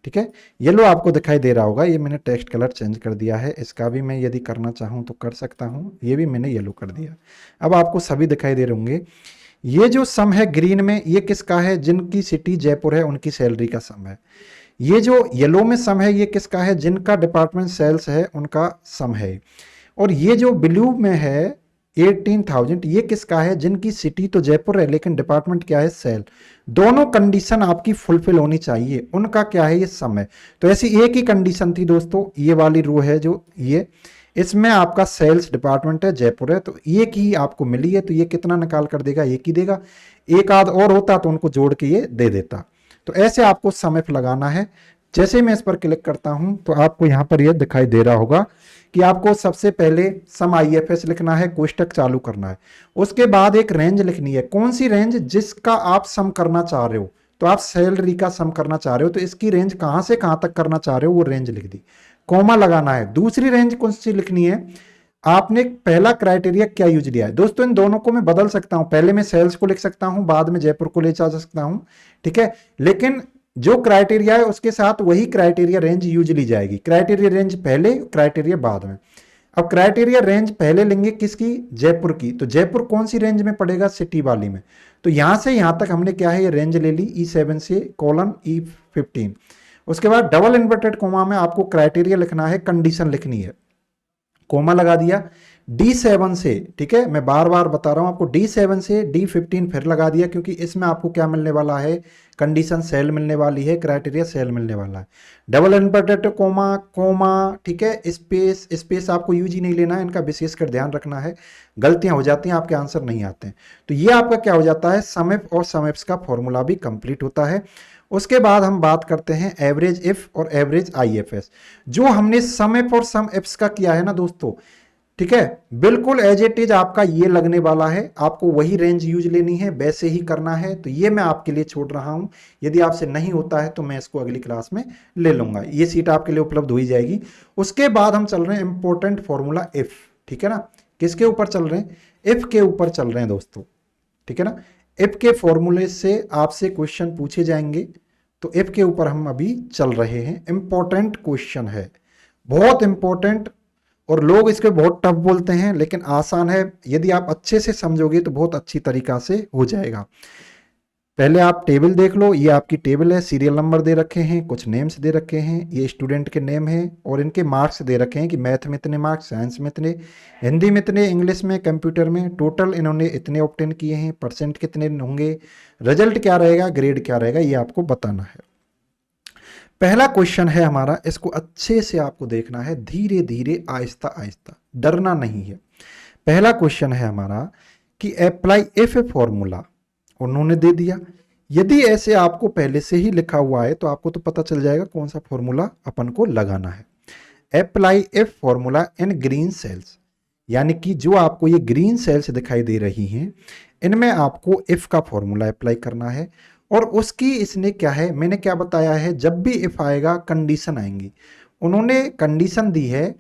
ठीक है, येलो आपको दिखाई दे रहा होगा। ये मैंने टेक्स्ट कलर चेंज कर दिया है, इसका भी मैं यदि करना चाहूँ तो कर सकता हूँ, ये भी मैंने येलो कर दिया। अब आपको सभी दिखाई दे रहे होंगे। ये जो सम है ग्रीन में, ये किसका है, जिनकी सिटी जयपुर है उनकी सैलरी का सम है। ये जो येलो में सम है, ये किसका है, जिनका डिपार्टमेंट सेल्स है उनका सम है। और ये जो ब्लू में है 18,000, ये किसका है, जिनकी सिटी तो जयपुर है लेकिन डिपार्टमेंट क्या है, सेल। दोनों कंडीशन आपकी फुलफिल होनी चाहिए, उनका क्या है, ये सम है। तो ऐसी एक ही कंडीशन थी दोस्तों, ये वाली रो है जो ये, इसमें आपका सेल्स डिपार्टमेंट है, जयपुर है, तो एक ही आपको मिली है, तो ये कितना निकाल कर देगा, एक ही देगा। एक आध और होता तो उनको जोड़ के ये दे देता। तो ऐसे आपको सम इफ लगाना है। जैसे मैं इस पर क्लिक करता हूं तो आपको यहां पर यह दिखाई दे रहा होगा कि आपको सबसे पहले सम IFS लिखना है, कोष्टक चालू करना है, उसके बाद एक रेंज लिखनी है। कौन सी रेंज, जिसका आप सम करना चाह रहे हो, तो आप सैलरी का सम करना चाह रहे हो, तो इसकी रेंज कहां से कहां तक करना चाह रहे हो, वो रेंज लिख दी, कॉमा लगाना है। दूसरी रेंज कौन सी लिखनी है, आपने पहला क्राइटेरिया क्या यूज लिया है। दोस्तों इन दोनों को मैं बदल सकता हूं, पहले मैं सेल्स को लिख सकता हूं, बाद में जयपुर को ले जा सकता हूं, ठीक है, लेकिन जो क्राइटेरिया है उसके साथ वही क्राइटेरिया रेंज यूज ली जाएगी। क्राइटेरिया रेंज पहले, क्राइटेरिया बाद में। अब क्राइटेरिया रेंज पहले लेंगे किसकी, जयपुर की, तो जयपुर कौन सी रेंज में पड़ेगा, सिटी वाली में। तो यहां से यहां तक हमने क्या है, ये रेंज ले ली E7 से कोलन E15। उसके बाद डबल इन्वर्टेड कोमा में आपको क्राइटेरिया लिखना है, कंडीशन लिखनी है, कोमा लगा दिया। D7 से, ठीक है, मैं बार बार बता रहा हूं आपको, D7 से D15 फिर लगा दिया, क्योंकि इसमें आपको क्या मिलने वाला है, कंडीशन सेल मिलने वाली है, क्राइटेरिया सेल मिलने वाला है। डबल इन्वर्टेड कोमा, कोमा, ठीक है, स्पेस, स्पेस आपको यूज ही नहीं लेना है, इनका विशेषकर ध्यान रखना है, गलतियां हो जाती हैं, आपके आंसर नहीं आते हैं। तो ये आपका क्या हो जाता है, सम इफ और सम इफ्स का फॉर्मूला भी कंप्लीट होता है। उसके बाद हम बात करते हैं एवरेज इफ और एवरेज IFS। जो हमने सम इफ और सम इफ्स का किया है ना दोस्तों, ठीक है, बिल्कुल एज इट इज आपका ये लगने वाला है, आपको वही रेंज यूज लेनी है, वैसे ही करना है। तो ये मैं आपके लिए छोड़ रहा हूं, यदि आपसे नहीं होता है तो मैं इसको अगली क्लास में ले लूंगा, ये सीट आपके लिए उपलब्ध हो ही जाएगी। उसके बाद हम चल रहे हैं इंपॉर्टेंट फॉर्मूला इफ, ठीक है ना, किसके ऊपर चल रहे हैं, इफ के ऊपर चल रहे हैं दोस्तों, ठीक है ना। इफ के फॉर्मूले से आपसे क्वेश्चन पूछे जाएंगे, तो इफ के ऊपर हम अभी चल रहे हैं। इंपॉर्टेंट क्वेश्चन है, बहुत इंपॉर्टेंट, और लोग इसके बहुत टफ बोलते हैं, लेकिन आसान है, यदि आप अच्छे से समझोगे तो बहुत अच्छी तरीका से हो जाएगा। पहले आप टेबल देख लो, ये आपकी टेबल है, सीरियल नंबर दे रखे हैं, कुछ नेम्स दे रखे हैं, ये स्टूडेंट के नेम हैं, और इनके मार्क्स दे रखे हैं कि मैथ में इतने मार्क्स, साइंस में इतने, हिंदी में इतने, इंग्लिश में, कंप्यूटर में, टोटल इन्होंने इतने ऑब्टेन किए हैं, परसेंट कितने होंगे, रिजल्ट क्या रहेगा, ग्रेड क्या रहेगा, ये आपको बताना है। पहला क्वेश्चन है हमारा, इसको अच्छे से आपको देखना है, धीरे धीरे, आहिस्ता आहिस्ता, डरना नहीं है। पहला क्वेश्चन है हमारा कि अप्लाई इफ फॉर्मूला, उन्होंने दे दिया। यदि ऐसे आपको पहले से ही लिखा हुआ है तो आपको तो पता चल जाएगा कौन सा फॉर्मूला अपन को लगाना है। Apply if formula in green cells, यानी कि जो आपको ये ग्रीन सेल्स दिखाई दे रही हैं, इनमें आपको इफ का फॉर्मूला अप्लाई करना है। और उसकी इसने क्या है, मैंने क्या बताया है, जब भी इफ आएगा कंडीशन आएंगी। उन्होंने कंडीशन दी है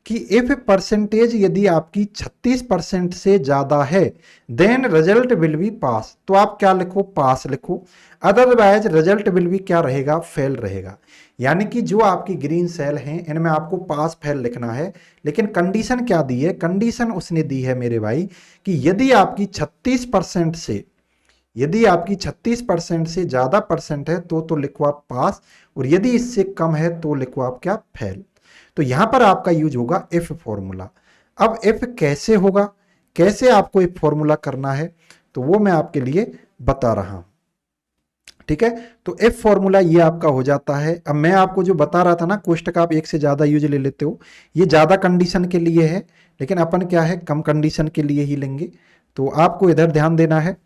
कि इफ परसेंटेज यदि आपकी 36% से ज्यादा है, देन रिजल्ट विल बी पास, तो आप क्या लिखो, पास लिखो, अदरवाइज रिजल्ट विल बी क्या रहेगा, फेल रहेगा। यानी कि जो आपकी ग्रीन सेल हैं इनमें आपको पास फेल लिखना है। लेकिन कंडीशन क्या दी है, कंडीशन उसने दी है मेरे भाई कि यदि आपकी 36% से, यदि आपकी 36% से ज्यादा परसेंट है तो लिखो आप पास, और यदि इससे कम है तो लिखो आप क्या, फेल। तो यहां पर आपका यूज होगा इफ फॉर्मूला। अब इफ कैसे होगा, कैसे आपको इफ फॉर्मूला करना है, तो वो मैं आपके लिए बता रहा हूं, ठीक है। तो इफ फॉर्मूला ये आपका हो जाता है। अब मैं आपको जो बता रहा था ना, कोष्टक आप एक से ज्यादा यूज ले लेते हो, ये ज्यादा कंडीशन के लिए है, लेकिन अपन क्या है, कम कंडीशन के लिए ही लेंगे। तो आपको इधर ध्यान देना है,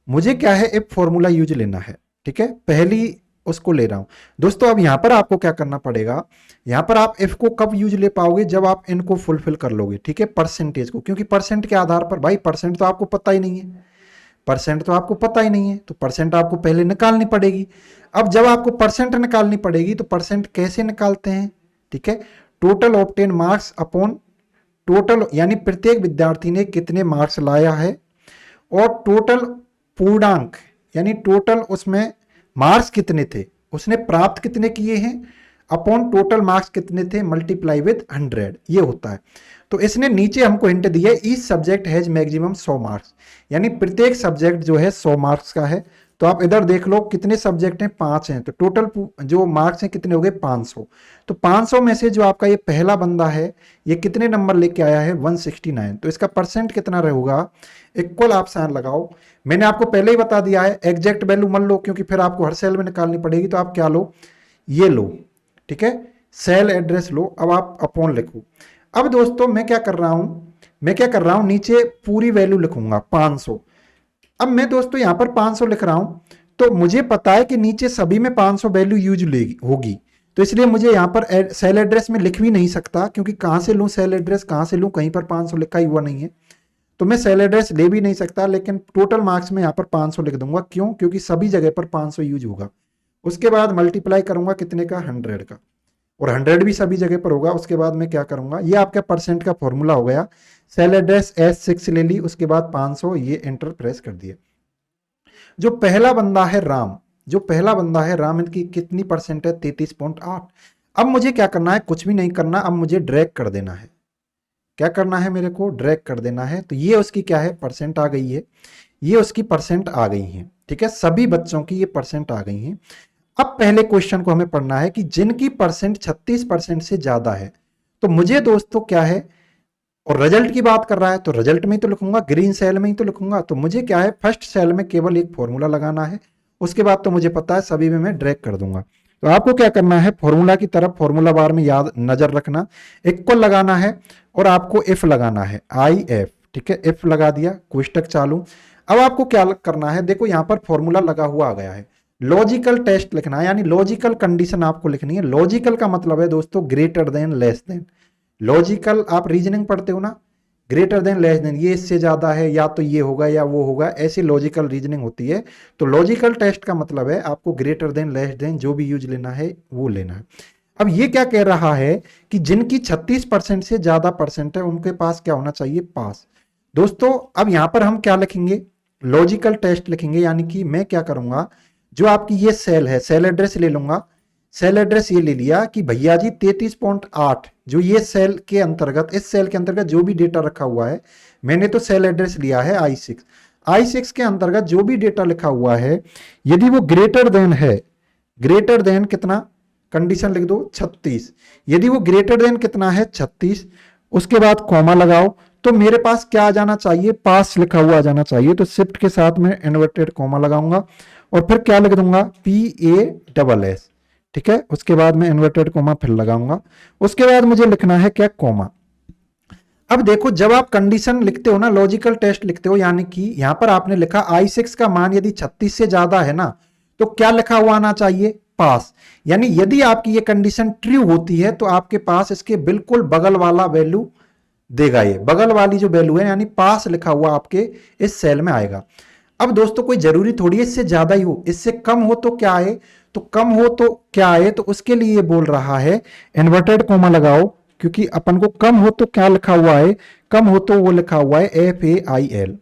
मुझे क्या है, इफ फॉर्मूला यूज लेना है, ठीक है। पहली उसको ले रहा हूं। दोस्तों अब यहां पर आपको क्या करना पड़ेगा, यहां पर आप इफ को कब यूज ले पाओगे, जब आप इनको फुलफिल कर लोगे, ठीक है, परसेंटेज को, क्योंकि परसेंट के आधार पर, भाई परसेंट तो आपको पता ही नहीं है, परसेंट तो आपको पता ही नहीं है, तो परसेंट आपको पहले निकालनी पड़ेगी। अब जब आपको परसेंट निकालनी पड़ेगी तो परसेंट कैसे निकालते हैं, ठीक है, total obtain marks upon total, यानी प्रत्येक विद्यार्थी ने कितने मार्क्स लाया है, और टोटल पूर्णांक, यानी टोटल उसमें मार्क्स कितने थे, उसने प्राप्त कितने किए हैं, अपॉन टोटल मार्क्स कितने थे, मल्टीप्लाई विद 100, ये होता है। तो इसने नीचे हमको हिंट दिया है, each subject has maximum 100 marks, यानी प्रत्येक सब्जेक्ट जो है 100 मार्क्स का है। तो आप इधर देख लो कितने सब्जेक्ट हैं, 5 हैं, तो टोटल जो मार्क्स हैं कितने हो गए, 500। तो 500 में से जो आपका ये पहला बंदा है, ये कितने नंबर लेके आया है, 169। तो इसका परसेंट कितना रहेगा, इक्वल आप साइन लगाओ। मैंने आपको पहले ही बता दिया है, एग्जैक्ट वैल्यू मत लो, क्योंकि फिर आपको हर सेल में निकालनी पड़ेगी। तो आप क्या लो, ये लो, ठीक है, सेल एड्रेस लो। अब आप अपॉन लिखो। अब दोस्तों मैं क्या कर रहा हूं, नीचे पूरी वैल्यू लिखूंगा 500। अब मैं दोस्तों यहां पर 500 लिख रहा हूं, तो मुझे पता है कि नीचे सभी में 500 वैल्यू यूज होगी, तो इसलिए मुझे यहां पर सेल एड्रेस में लिख भी नहीं सकता, क्योंकि कहां से लूं सेल एड्रेस, कहां से लूं, कहीं पर 500 लिखा ही हुआ नहीं है, तो मैं सेल एड्रेस ले भी नहीं सकता। लेकिन टोटल मार्क्स में यहां पर 500 लिख दूंगा, क्यों, क्योंकि सभी जगह पर 500 यूज होगा। उसके बाद मल्टीप्लाई करूंगा कितने का, 100 का, और 100 भी सभी जगह पर होगा। उसके बाद मैं क्या करूंगा, ये आपका परसेंट का फॉर्मूला हो गया। सेल एड्रेस S6 ले ली, उसके बाद 500, ये एंटर प्रेस कर दिए। जो पहला बंदा है राम, इनकी कितनी परसेंट है, 33.8। अब मुझे क्या करना है, कुछ भी नहीं करना, अब मुझे ड्रैग कर देना है। क्या करना है, मेरे को ड्रैग कर देना है। तो ये उसकी क्या है, परसेंट आ गई है, ये उसकी परसेंट आ गई है, ठीक है, सभी बच्चों की ये परसेंट आ गई है। अब पहले क्वेश्चन को हमें पढ़ना है कि जिनकी परसेंट 36% से ज्यादा है, तो मुझे दोस्तों क्या है, और रिजल्ट की बात कर रहा है तो रिजल्ट में ही तो लिखूंगा, ग्रीन सेल में ही तो लिखूंगा। तो मुझे क्या है, फर्स्ट सेल में केवल एक फॉर्मूला लगाना है, उसके बाद तो मुझे पता है सभी में मैं ड्रैग कर दूंगा। तो आपको क्या करना है, फॉर्मूला की तरफ, फॉर्मूला बार में याद नजर रखना, इक्वल लगाना है, और आपको इफ लगाना है, IF, ठीक है, इफ लगा दिया, कोष्टक चालू। अब आपको क्या करना है, देखो यहां पर फॉर्मूला लगा हुआ आ गया है, लॉजिकल टेस्ट लिखना है, यानी लॉजिकल कंडीशन आपको लिखनी है। लॉजिकल का मतलब है दोस्तों greater than, less than. Logical आप रीजनिंग पढ़ते हो ना, ग्रेटर देन, लेस देन, ये इससे ज्यादा है, या तो ये होगा या वो होगा, ऐसी लॉजिकल रीजनिंग होती है। तो लॉजिकल टेस्ट का मतलब है आपको ग्रेटर देन, लेस देन, जो भी यूज लेना है वो लेना है। अब ये क्या कह रहा है कि जिनकी 36% से ज्यादा परसेंट है, उनके पास क्या होना चाहिए, पास। दोस्तों अब यहां पर हम क्या लिखेंगे, लॉजिकल टेस्ट लिखेंगे, यानी कि मैं क्या करूंगा, जो आपकी ये सेल है, सेल एड्रेस ले लूंगा। सेल एड्रेस ये ले लिया कि भैया जी 33.8, जो ये सेल के अंतर्गत, इस सेल के अंतर्गत जो भी डेटा रखा हुआ है, मैंने तो सेल एड्रेस लिया है I6 के अंतर्गत जो भी डेटा लिखा हुआ है, यदि वो ग्रेटर देन है, ग्रेटर देन कितना, कंडीशन लिख दो 36, यदि वो ग्रेटर देन कितना है, 36, उसके बाद कॉमा लगाओ, तो मेरे पास क्या आ जाना चाहिए, पास लिखा हुआ आ जाना चाहिए। तो शिफ्ट के साथ में इन्वर्टेड कॉमा लगाऊंगा, और फिर क्या लिख दूंगा, PASS, ठीक है, उसके बाद मैं इन्वर्टेड कॉमा फिर लगाऊंगा, उसके बाद मुझे लिखना है क्या, कॉमा। अब देखो जब आप कंडीशन लिखते हो ना, लॉजिकल टेस्ट लिखते हो, यानी कि यहां पर आपने लिखा I6 का मान यदि 36 से ज्यादा है ना, तो क्या लिखा हुआ आना चाहिए, पास। यानी यदि आपकी ये कंडीशन ट्रू होती है, तो आपके पास इसके बिल्कुल बगल वाला वैल्यू देगा, ये बगल वाली जो वैल्यू है, यानी पास लिखा हुआ आपके इस सेल में आएगा। अब दोस्तों कोई जरूरी थोड़ी है इससे ज्यादा ही हो, इससे कम हो तो क्या आए, तो कम हो तो क्या आए, तो उसके लिए ये बोल रहा है इन्वर्टेड कोमा लगाओ, क्योंकि अपन को कम हो तो क्या लिखा हुआ है, कम हो तो वो लिखा हुआ है FAIL,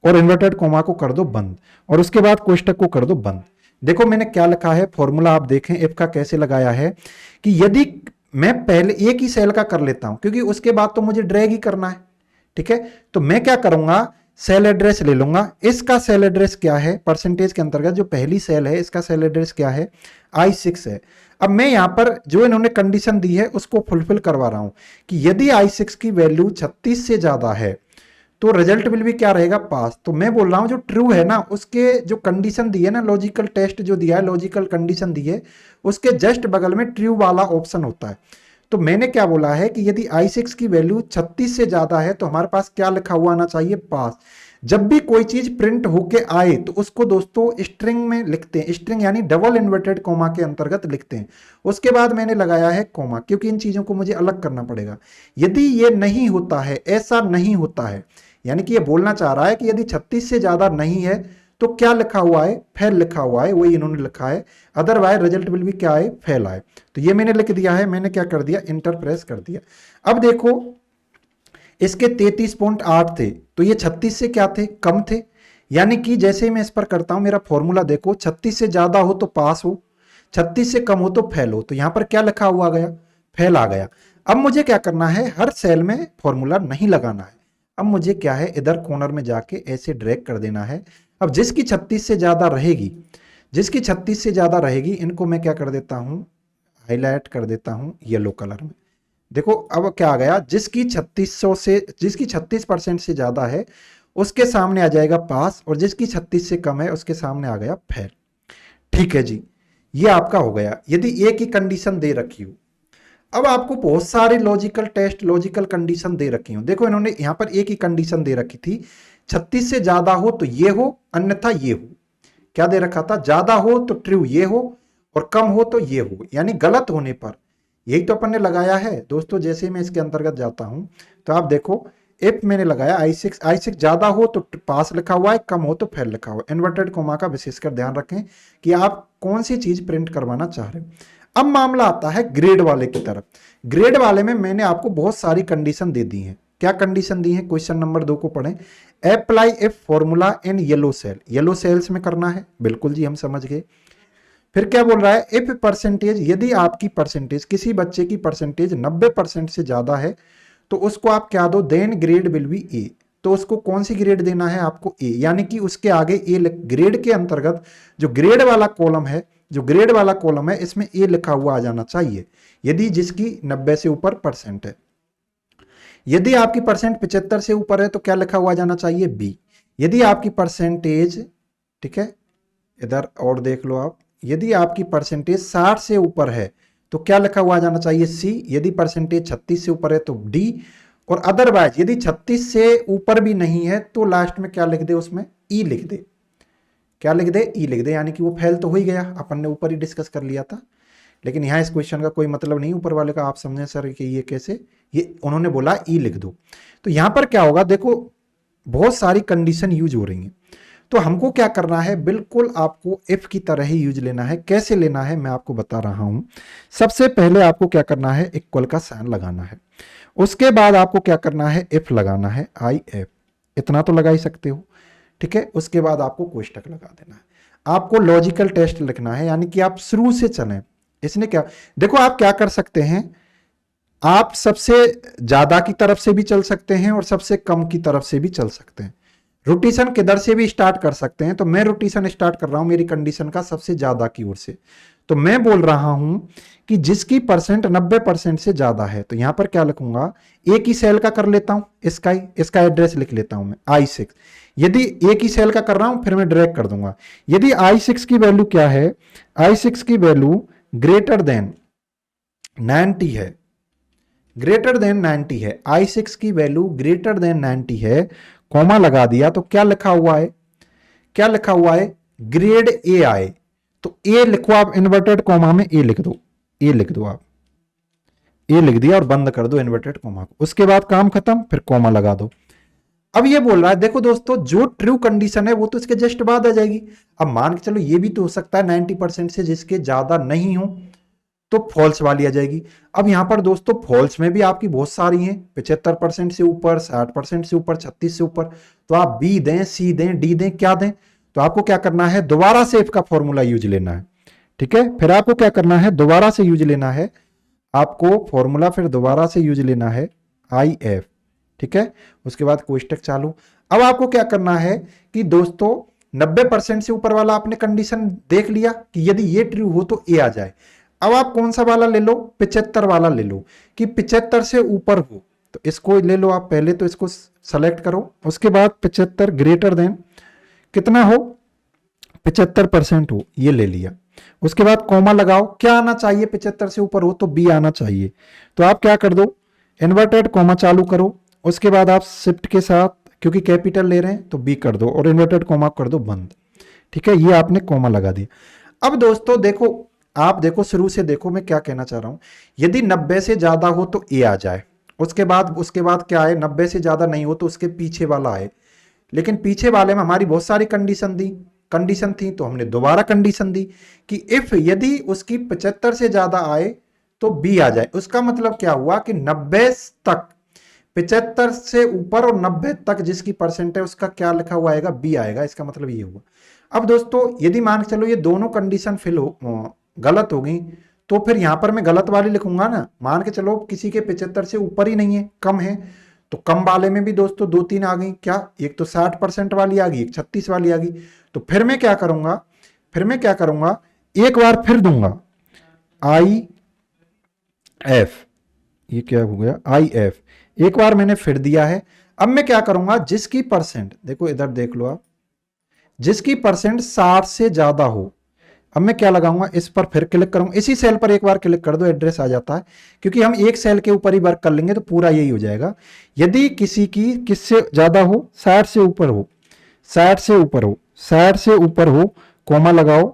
और इन्वर्टेड कोमा को कर दो बंद, और उसके बाद कोष्टक को कर दो बंद। देखो मैंने क्या लिखा है, फॉर्मूला आप देखें, इफ का कैसे लगाया है, कि यदि मैं पहले एक ही सेल का कर लेता हूं, क्योंकि उसके बाद तो मुझे ड्रैग ही करना है, ठीक है, तो मैं क्या करूंगा, सेल एड्रेस ले लूंगा। इसका सेल एड्रेस क्या है, परसेंटेज के अंतर्गत जो पहली सेल है, इसका सेल एड्रेस क्या है, I6 है। अब मैं यहां पर जो इन्होंने कंडीशन दी है उसको फुलफिल करवा रहा हूं, कि यदि I6 की वैल्यू 36 से ज्यादा है, तो रिजल्ट विल भी क्या रहेगा, पास। तो मैं बोल रहा हूं जो ट्रू है ना, उसके जो कंडीशन दी है ना, लॉजिकल टेस्ट जो दिया है, लॉजिकल कंडीशन दी है, उसके जस्ट बगल में ट्रू वाला ऑप्शन होता है। तो मैंने क्या बोला है कि यदि I6 की वैल्यू 36 से ज्यादा है, तो हमारे पास क्या लिखा हुआ आना चाहिए, पास। जब भी कोई चीज प्रिंट होके आए तो उसको दोस्तों स्ट्रिंग में लिखते हैं, स्ट्रिंग यानी डबल इन्वर्टेड कोमा के अंतर्गत लिखते हैं। उसके बाद मैंने लगाया है कोमा, क्योंकि इन चीजों को मुझे अलग करना पड़ेगा। यदि ये नहीं होता है, ऐसा नहीं होता है, यानी कि ये बोलना चाह रहा है कि यदि 36 से ज्यादा नहीं है तो क्या लिखा हुआ है, फेल लिखा हुआ है, वही इन्होंने लिखा है। अदरवाइज रिजल्ट विल भी क्या है, फेल आए। तो ये मैंने लिख दिया है, मैंने क्या कर दिया, इंटर प्रेस कर दिया। अब देखो इसके 33.8 थे, तो ये 36 से क्या थे, कम थे। यानी कि जैसे ही मैं इस पर करता हूं, मेरा फॉर्मूला देखो, 36 से ज्यादा हो तो पास हो, 36 से कम हो तो फेल हो। तो यहां पर क्या लिखा हुआ गया, फेल आ गया। अब मुझे क्या करना है, हर सेल में फॉर्मूला नहीं लगाना है। अब मुझे क्या है, इधर कॉर्नर में जाके ऐसे ड्रैग कर देना है। अब जिसकी 36 से ज्यादा रहेगी, जिसकी 36 से ज्यादा रहेगी, इनको मैं क्या कर देता हूं, हाईलाइट कर देता हूं येलो कलर में। देखो अब क्या आ गया, जिसकी 3600 से, जिसकी 36% से ज्यादा है उसके सामने आ जाएगा पास, और जिसकी 36 से कम है उसके सामने आ गया फेल। ठीक है जी, ये आपका हो गया यदि एक ही कंडीशन दे रखी हो। अब आपको बहुत सारे लॉजिकल टेस्ट, लॉजिकल कंडीशन दे रखी हो। देखो इन्होंने यहां पर एक ही कंडीशन दे रखी थी, 36 से ज्यादा हो तो ये हो, अन्यथा ये हो। क्या दे रखा था, ज्यादा हो तो ट्रू ये हो, और कम हो तो ये हो। यानी गलत होने पर, यही तो अपन ने लगाया है दोस्तों। जैसे मैं इसके अंतर्गत जाता हूं तो आप देखो, इफ मैंने लगाया I6 ज्यादा हो तो पास लिखा हुआ है, कम हो तो फेल लिखा हुआ है। इन्वर्टेड कोमा का विशेषकर ध्यान रखें कि आप कौन सी चीज प्रिंट करवाना चाह रहे हो। अब मामला आता है ग्रेड वाले की तरफ। ग्रेड वाले में मैंने आपको बहुत सारी कंडीशन दे दी है। क्या कंडीशन दी है, क्वेश्चन नंबर 2 को पढ़ें। Apply if formula in yellow cell, yellow cells में करना है, बिल्कुल जी हम समझ गए। फिर क्या बोल रहा है, इफ परसेंटेज, यदि आपकी परसेंटेज, किसी बच्चे की परसेंटेज 90% से ज्यादा है तो उसको आप क्या दो, देन ग्रेड विल बी ए। तो उसको कौन सी ग्रेड देना है आपको, ए। यानी कि उसके आगे ए, ग्रेड के अंतर्गत जो ग्रेड वाला कॉलम है, जो ग्रेड वाला कॉलम है इसमें ए लिखा हुआ आ जाना चाहिए, यदि जिसकी 90 से ऊपर परसेंट है। यदि आपकी परसेंट 75 से ऊपर है तो क्या लिखा हुआ आ जाना चाहिए, बी। यदि आपकी परसेंटेज, ठीक है इधर और देख लो आप, यदि आपकी परसेंटेज 60 से ऊपर है तो क्या लिखा हुआ आ जाना चाहिए, सी। यदि परसेंटेज 36 से ऊपर है तो डी। और अदरवाइज यदि 36 से ऊपर भी नहीं है तो लास्ट में क्या लिख दे, उसमें ई लिख दे। क्या लिख दे, ई लिख दे। यानी कि वो फेल तो हो ही गया, अपन ने ऊपर ही डिस्कस कर लिया था। लेकिन यहाँ इस क्वेश्चन का कोई मतलब नहीं, ऊपर वाले का आप समझे सर कि ये कैसे, ये उन्होंने बोला ई लिख दो। तो यहां पर क्या होगा, देखो बहुत सारी कंडीशन यूज हो रही हैं। तो हमको क्या करना है, बिल्कुल आपको इफ की तरह ही यूज लेना है। कैसे लेना है मैं आपको बता रहा हूं। सबसे पहले आपको क्या करना है, इक्वल का साइन लगाना है। उसके बाद आपको क्या करना है, इफ लगाना है, आई एफ, इतना तो लगा ही सकते हो, ठीक है। उसके बाद आपको कोष्टक लगा देना है। आपको लॉजिकल टेस्ट लिखना है, यानी कि आप शुरू से चलें। इसने क्या, देखो आप क्या कर सकते हैं, आप सबसे ज्यादा की तरफ से भी चल सकते हैं और सबसे कम की तरफ से भी चल सकते हैं। रोटेशन किधर से भी स्टार्ट कर सकते हैं। तो मैं रोटेशन स्टार्ट कर रहा हूं मेरी कंडीशन का सबसे ज्यादा की ओर से। तो मैं बोल रहा हूं कि जिसकी परसेंट 90% से ज्यादा है, तो यहां पर क्या लिखूंगा, एक ही सेल का कर लेता हूं, इसका एड्रेस लिख लेता हूं मैं I6। यदि एक ही सेल का कर रहा हूं फिर मैं ड्रैग कर दूंगा। यदि I6 की वैल्यू क्या है, I6 की वैल्यू ग्रेटर देन 90 है, ग्रेटर देन 90 है। I6 की वैल्यू ग्रेटर देन 90 है, कॉमा लगा दिया तो क्या लिखा हुआ है, क्या लिखा हुआ है, ग्रेड ए आए। तो ए लिखो आप, इन्वर्टेड कॉमा में ए लिख दो, ए लिख दो आप, ए लिख दिया और बंद कर दो इन्वर्टेड कॉमा को। उसके बाद काम खत्म, फिर कॉमा लगा दो। अब ये बोल रहा है, देखो दोस्तों जो ट्रू कंडीशन है वो तो इसके जस्ट बाद आ जाएगी। अब मान के चलो ये भी तो हो सकता है 90% से जिसके ज्यादा नहीं हो तो फॉल्स वाली आ जाएगी। अब यहां पर दोस्तों फॉल्स में भी आपकी बहुत सारी हैं, 75% से ऊपर, 60% से ऊपर, 36 से ऊपर। तो आप बी दें, सी दें, डी दें, क्या दें। तो आपको क्या करना है, दोबारा से इफ का फॉर्मूला यूज लेना है, ठीक है। फिर आपको क्या करना है, दोबारा से यूज लेना है आपको फॉर्मूला, फिर दोबारा से यूज लेना है आई एफ, ठीक है। उसके बाद कोष्टक चालू। अब आपको क्या करना है कि दोस्तों 90% से ऊपर वाला आपने कंडीशन देख लिया कि यदि ये ट्रू हो तो ए आ जाए। अब आप कौन सा वाला ले लो, 75 वाला ले लो कि 75 से ऊपर हो, तो इसको ले लो आप। पहले तो इसको सेलेक्ट करो, उसके बाद 75 ग्रेटर देन कितना हो, 75% हो, ये ले लिया। उसके बाद कॉमा लगाओ, क्या आना चाहिए, 75 से ऊपर हो तो बी आना चाहिए। तो आप क्या कर दो, इन्वर्टेड कॉमा चालू करो। उसके बाद आप शिफ्ट के साथ क्योंकि कैपिटल ले रहे हैं तो बी कर दो और इन्वर्टेड कोमा कर दो बंद। ठीक है, ये आपने कोमा लगा दिया। अब दोस्तों देखो, आप देखो शुरू से देखो मैं क्या कहना चाह रहा हूं। यदि 90 से ज्यादा हो तो ए आ जाए, उसके बाद क्या है, 90 से ज्यादा नहीं हो तो उसके पीछे वाला आए। लेकिन पीछे वाले में हमारी बहुत सारी कंडीशन थी, तो हमने दोबारा कंडीशन दी कि इफ यदि उसकी 75 से ज्यादा आए तो बी आ जाए। उसका मतलब क्या हुआ कि 90 तक, 75 से ऊपर और 90 तक जिसकी परसेंट है उसका क्या लिखा हुआ आएगा, बी आएगा। इसका मतलब ये हुआ। अब दोस्तों यदि मान के चलो ये दोनों कंडीशन गलत हो गई, तो फिर यहां पर मैं गलत वाली लिखूंगा ना। मान के चलो किसी के 75 से ऊपर ही नहीं है, कम है, तो कम वाले में भी दोस्तों 2-3 आ गई। क्या, एक तो 60% वाली आ गई, एक 36 वाली आ गई। तो फिर मैं क्या करूंगा, एक बार फिर दूंगा आई एफ, ये क्या हो गया, आई एफ, एक बार मैंने फिर दिया है। अब मैं क्या करूंगा, जिसकी परसेंट, देखो इधर देख लो आप, जिसकी परसेंट 60 से ज्यादा हो, अब मैं क्या लगाऊंगा, इस पर फिर क्लिक करूंगा, इसी सेल पर एक बार क्लिक कर दो, एड्रेस आ जाता है। क्योंकि हम एक सेल के ऊपर ही वर्क कर लेंगे तो पूरा यही हो जाएगा। यदि किसी की किससे ज्यादा हो, 60 से ऊपर हो, 60 से ऊपर हो, 60 से ऊपर हो, कोमा लगाओ,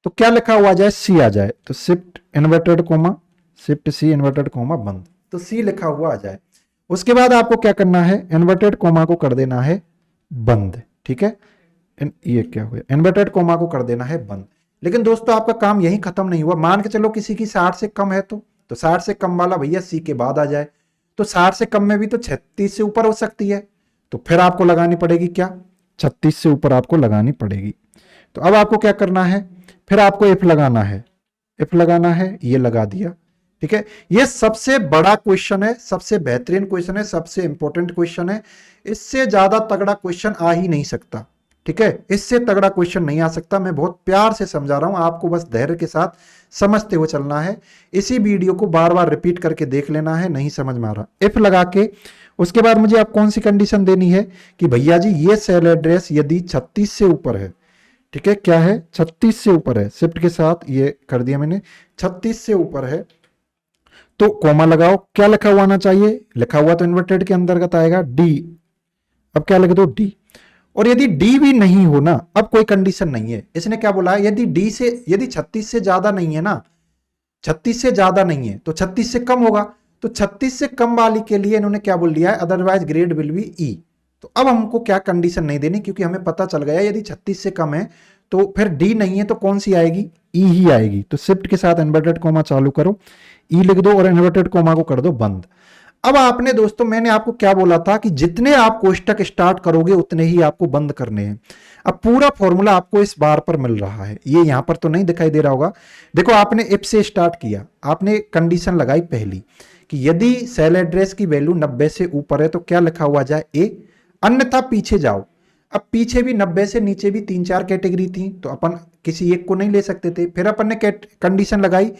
तो क्या लिखा हुआ आ जाए, सी आ जाए। तो shift inverted comma, shift C inverted comma बंद, तो सी लिखा हुआ आ जाए। उसके बाद आपको क्या करना है, इन्वर्टेड कोमा को कर देना है बंद। ठीक है, ये क्या हुआ, इन्वर्टेड कोमा को कर देना है बंद। लेकिन दोस्तों आपका काम यही खत्म नहीं हुआ। मान के चलो किसी की 60 से कम है, तो 60 से कम वाला भैया सी के बाद आ जाए। तो 60 से कम में भी तो 36 से ऊपर हो सकती है, तो फिर आपको लगानी पड़ेगी क्या, 36 से ऊपर आपको लगानी पड़ेगी। तो अब आपको क्या करना है, फिर आपको इफ लगाना है, ये लगा दिया। ठीक है, ये सबसे बड़ा क्वेश्चन है, सबसे बेहतरीन क्वेश्चन है, सबसे इंपॉर्टेंट क्वेश्चन है। इससे ज्यादा तगड़ा क्वेश्चन आ ही नहीं सकता। ठीक है, इससे तगड़ा क्वेश्चन नहीं आ सकता। मैं बहुत प्यार से समझा रहा हूं आपको, बस धैर्य के साथ समझते हुए चलना है। इसी वीडियो को बार बार रिपीट करके देख लेना है, नहीं समझ में आ रहा, इफ लगा के उसके बाद मुझे आप कौन सी कंडीशन देनी है कि भैया जी ये सेल एड्रेस यदि 36 से ऊपर है, ठीक है, क्या है, 36 से ऊपर है, शिफ्ट के साथ ये कर दिया मैंने, 36 से ऊपर है तो कोमा लगाओ। क्या लिखा हुआ आना चाहिए, लिखा हुआ तो इन्वर्टेड के अंतर्गत आएगा डी। अब क्या लिख दो, डी। और यदि डी भी नहीं हो ना, अब कोई कंडीशन नहीं है, इसने क्या बोला है, यदि 36 से ज्यादा नहीं है ना, 36 से ज्यादा नहीं है तो 36 से कम होगा, तो 36 से कम वाली के लिए इन्होंने क्या बोल दिया है, otherwise grade will be E. तो अब हमको क्या कंडीशन नहीं देनी, क्योंकि हमें पता चल गया यदि 36 से कम है तो फिर डी नहीं है तो कौन सी आएगी, ई ही आएगी। तो शिफ्ट के साथ इन्वर्टेड कोमा चालू करो, ई लिख दो और इन्वर्टेड कोमा को कर दो बंद। अब आपने दोस्तों, मैंने आपको क्या बोला था कि जितने आप कोष्टक स्टार्ट करोगे उतने ही आपको बंद करने हैं। अब पूरा फॉर्मूला आपको इस बार पर मिल रहा है, ये यहां पर तो नहीं दिखाई दे रहा होगा। देखो आपने इफ से स्टार्ट किया, आपने कंडीशन लगाई पहली कि यदि सेल एड्रेस की वैल्यू 90 से ऊपर है तो क्या लिखा हुआ जाए, ए, अन्यथा पीछे जाओ। अब पीछे भी 90 से नीचे भी 3-4 कैटेगरी थी, तो अपन किसी एक को नहीं ले सकते थे। फिर अपन ने कंडीशन लगाई,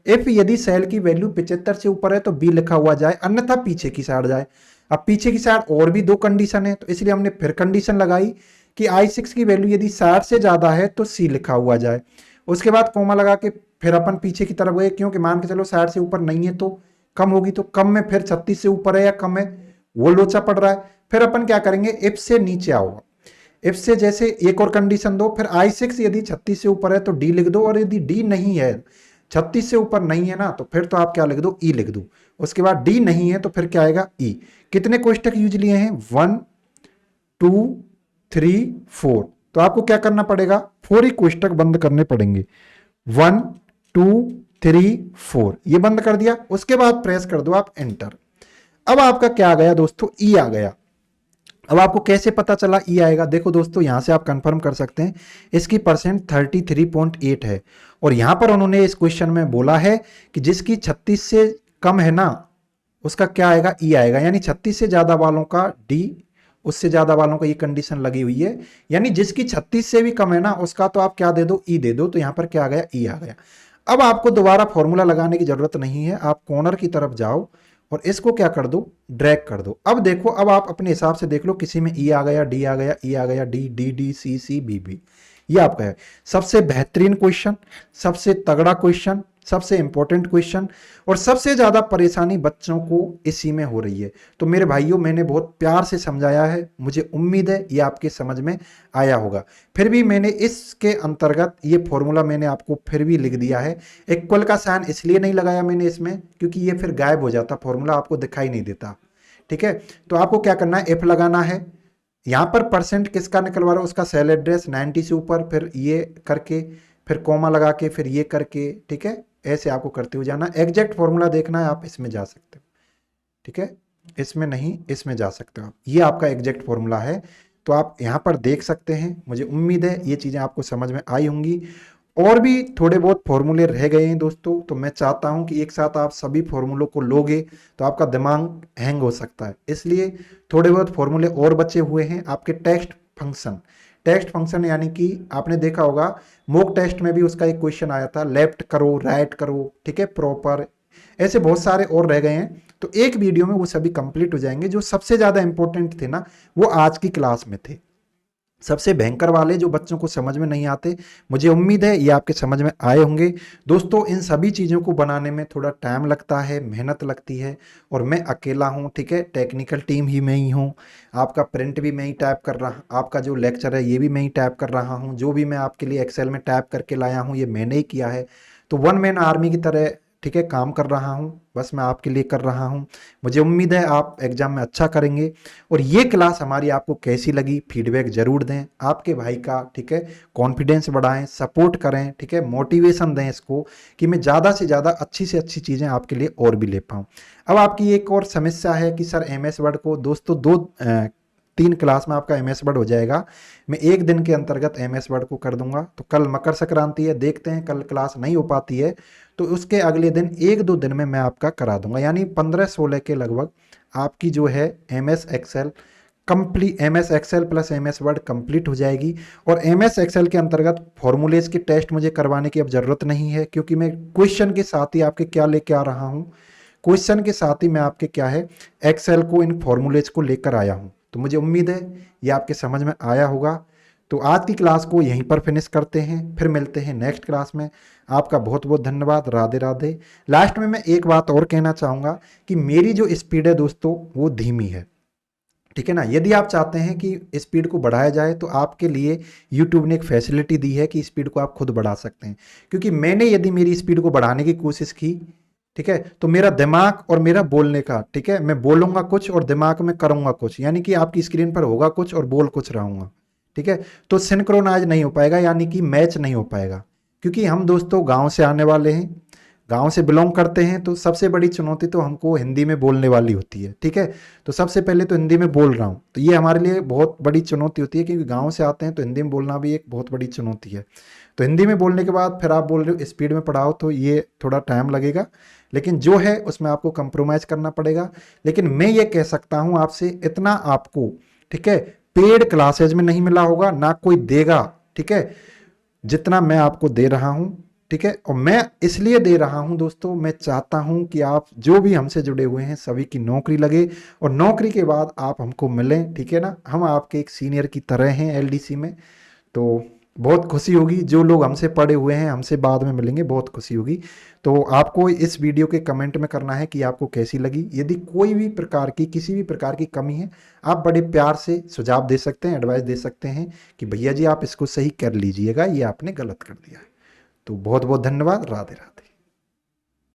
इफ यदि सेल की वैल्यू 75 से ऊपर है तो बी लिखा हुआ जाए, अन्यथा पीछे की साइड जाए। अब पीछे की साइड और भी 2 कंडीशन है, तो इसलिए हमने फिर कंडीशन लगाई कि I6 की वैल्यू यदि 60 से ज्यादा है तो सी लिखा हुआ जाए। उसके बाद कोमा लगा के फिर अपन पीछे की तरफ गए, क्योंकि मान के चलो 60 से ऊपर नहीं है तो कम होगी, तो कम में फिर 36 से ऊपर है या कम है वो लोचा पड़ रहा है। फिर अपन क्या करेंगे, इफ से नीचे आओ, इफ से जैसे एक और कंडीशन दो, फिर I6 यदि 36 से ऊपर है तो डी लिख दो, और यदि डी नहीं है, 36 से ऊपर नहीं है ना, तो फिर तो आप क्या लिख दो, ई लिख दो। उसके बाद डी नहीं है तो फिर क्या आएगा, ई। कितने कोष्टक यूज लिए हैं, 1 2 3 4, तो आपको क्या करना पड़ेगा, 4 ही कोष्टक बंद करने पड़ेंगे, 1 2 3 4, ये बंद कर दिया। उसके बाद प्रेस कर दो आप एंटर। अब आपका क्या आ गया दोस्तों, ई आ गया। अब आपको कैसे पता चला ई आएगा, देखो दोस्तों यहां से आप कंफर्म कर सकते हैं, इसकी परसेंट 33.8 है, और यहां पर उन्होंने इस क्वेश्चन में बोला है कि जिसकी 36 से कम है ना उसका क्या आएगा, ई आएगा। यानी 36 से ज्यादा वालों का डी, उससे ज्यादा वालों का ये कंडीशन लगी हुई है। यानी जिसकी 36 से भी कम है ना उसका तो आप क्या दे दो, ई दे दो। तो यहां पर क्या आ गया, ई आ गया। अब आपको दोबारा फॉर्मूला लगाने की जरूरत नहीं है, आप कॉर्नर की तरफ जाओ और इसको क्या कर दो, ड्रैग कर दो। अब देखो, अब आप अपने हिसाब से देख लो, किसी में ई आ गया, डी आ गया, ई आ गया, D D D C C B B, ये आपका है। सबसे बेहतरीन क्वेश्चन, सबसे तगड़ा क्वेश्चन, सबसे इंपॉर्टेंट क्वेश्चन, और सबसे ज़्यादा परेशानी बच्चों को इसी में हो रही है। तो मेरे भाइयों, मैंने बहुत प्यार से समझाया है, मुझे उम्मीद है ये आपके समझ में आया होगा। फिर भी मैंने इसके अंतर्गत ये फॉर्मूला मैंने आपको फिर भी लिख दिया है। इक्वल का साइन इसलिए नहीं लगाया मैंने इसमें, क्योंकि ये फिर गायब हो जाता, फॉर्मूला आपको दिखाई नहीं देता। ठीक है, तो आपको क्या करना है, एफ लगाना है। यहाँ पर परसेंट किसका निकलवा रहा हो, उसका सेल एड्रेस 90 से ऊपर, फिर ये करके, फिर कॉमा लगा के, फिर ये करके। ठीक है, ऐसे आपको करते हुए जाना। एग्जैक्ट फॉर्मूला देखना है, आप इसमें जा सकते हो। ठीक है, इसमें नहीं, इसमें जा सकते हो आप। ये आपका एग्जैक्ट फॉर्मूला है, तो आप यहाँ पर देख सकते हैं। मुझे उम्मीद है ये चीज़ें आपको समझ में आई होंगी। और भी थोड़े बहुत फॉर्मूले रह गए हैं दोस्तों, तो मैं चाहता हूं कि एक साथ आप सभी फॉर्मूलों को लोगे तो आपका दिमाग हैंग हो सकता है, इसलिए थोड़े बहुत फॉर्मूले और बचे हुए हैं। आपके टेक्स्ट फंक्शन यानी कि आपने देखा होगा मॉक टेस्ट में भी उसका एक क्वेश्चन आया था, लेफ्ट करो, राइट करो, ठीक है, प्रॉपर, ऐसे बहुत सारे और रह गए हैं। तो एक वीडियो में वो सभी कंप्लीट हो जाएंगे। जो सबसे ज़्यादा इंपॉर्टेंट थे ना, वो आज की क्लास में थे। सबसे भयंकर वाले जो बच्चों को समझ में नहीं आते, मुझे उम्मीद है ये आपके समझ में आए होंगे। दोस्तों, इन सभी चीज़ों को बनाने में थोड़ा टाइम लगता है, मेहनत लगती है, और मैं अकेला हूँ। ठीक है, टेक्निकल टीम ही मैं ही हूँ। आपका प्रिंट भी मैं ही टाइप कर रहा, आपका जो लेक्चर है ये भी मैं ही टाइप कर रहा हूँ। जो भी मैं आपके लिए एक्सेल में टाइप करके लाया हूँ ये मैंने ही किया है। तो वन मैन आर्मी की तरह, ठीक है, काम कर रहा हूँ, बस मैं आपके लिए कर रहा हूँ। मुझे उम्मीद है आप एग्जाम में अच्छा करेंगे। और ये क्लास हमारी आपको कैसी लगी, फीडबैक जरूर दें। आपके भाई का, ठीक है, कॉन्फिडेंस बढ़ाएं, सपोर्ट करें, ठीक है, मोटिवेशन दें इसको, कि मैं ज़्यादा से ज़्यादा अच्छी से अच्छी चीज़ें आपके लिए और भी ले पाऊँ। अब आपकी एक और समस्या है कि सर MS वर्ड को, दोस्तों 3 क्लास में आपका MS वर्ड हो जाएगा। मैं एक दिन के अंतर्गत MS वर्ड को कर दूंगा। तो कल मकर संक्रांति है, देखते हैं, कल क्लास नहीं हो पाती है तो उसके अगले दिन 1-2 दिन में मैं आपका करा दूंगा, यानी 15-16 के लगभग आपकी जो है MS excel complete, MS excel plus MS word complete हो जाएगी। और MS एक्सेल के अंतर्गत फॉर्मूलेज के टेस्ट मुझे करवाने की अब जरूरत नहीं है, क्योंकि मैं क्वेश्चन के साथ ही आपके क्या लेके आ रहा हूँ, क्वेश्चन के साथ ही मैं आपके क्या है, एक्सेल को, इन फॉर्मूलेज को लेकर आया हूँ। तो मुझे उम्मीद है ये आपके समझ में आया होगा। तो आज की क्लास को यहीं पर फिनिश करते हैं, फिर मिलते हैं नेक्स्ट क्लास में। आपका बहुत बहुत धन्यवाद, राधे राधे। लास्ट में मैं एक बात और कहना चाहूँगा कि मेरी जो स्पीड है दोस्तों वो धीमी है, ठीक है ना। यदि आप चाहते हैं कि स्पीड को बढ़ाया जाए तो आपके लिए यूट्यूब ने एक फैसिलिटी दी है कि स्पीड को आप खुद बढ़ा सकते हैं। क्योंकि मैंने यदि मेरी स्पीड को बढ़ाने की कोशिश की, ठीक है, तो मेरा दिमाग और मेरा बोलने का, ठीक है, मैं बोलूंगा कुछ और दिमाग में करूंगा कुछ, यानी कि आपकी स्क्रीन पर होगा कुछ और बोल कुछ रहूंगा, ठीक है। तो सिंक्रोनाइज नहीं हो पाएगा, यानी कि मैच नहीं हो पाएगा। क्योंकि हम दोस्तों गांव से आने वाले हैं, गांव से बिलोंग करते हैं, तो सबसे बड़ी चुनौती तो हमको हिंदी में बोलने वाली होती है, ठीक है। तो सबसे पहले तो हिंदी में बोल रहा हूँ, तो ये हमारे लिए बहुत बड़ी चुनौती होती है, क्योंकि गांव से आते हैं तो हिंदी में बोलना भी एक बहुत बड़ी चुनौती है। तो हिंदी में बोलने के बाद फिर आप बोल रहे हो स्पीड में पढ़ाओ, तो ये थोड़ा टाइम लगेगा, लेकिन जो है उसमें आपको कंप्रोमाइज़ करना पड़ेगा। लेकिन मैं ये कह सकता हूँ आपसे, इतना आपको, ठीक है, पेड क्लासेज में नहीं मिला होगा, ना कोई देगा, ठीक है, जितना मैं आपको दे रहा हूँ, ठीक है। और मैं इसलिए दे रहा हूं दोस्तों, मैं चाहता हूं कि आप जो भी हमसे जुड़े हुए हैं सभी की नौकरी लगे, और नौकरी के बाद आप हमको मिलें, ठीक है ना। हम आपके एक सीनियर की तरह हैं LDC में, तो बहुत खुशी होगी। जो लोग हमसे पढ़े हुए हैं हमसे बाद में मिलेंगे, बहुत खुशी होगी। तो आपको इस वीडियो के कमेंट में करना है कि आपको कैसी लगी। यदि कोई भी प्रकार की, किसी भी प्रकार की कमी है, आप बड़े प्यार से सुझाव दे सकते हैं, एडवाइस दे सकते हैं कि भैया जी आप इसको सही कर लीजिएगा, ये आपने गलत कर दिया है। तो बहुत बहुत धन्यवाद, राधे राधे।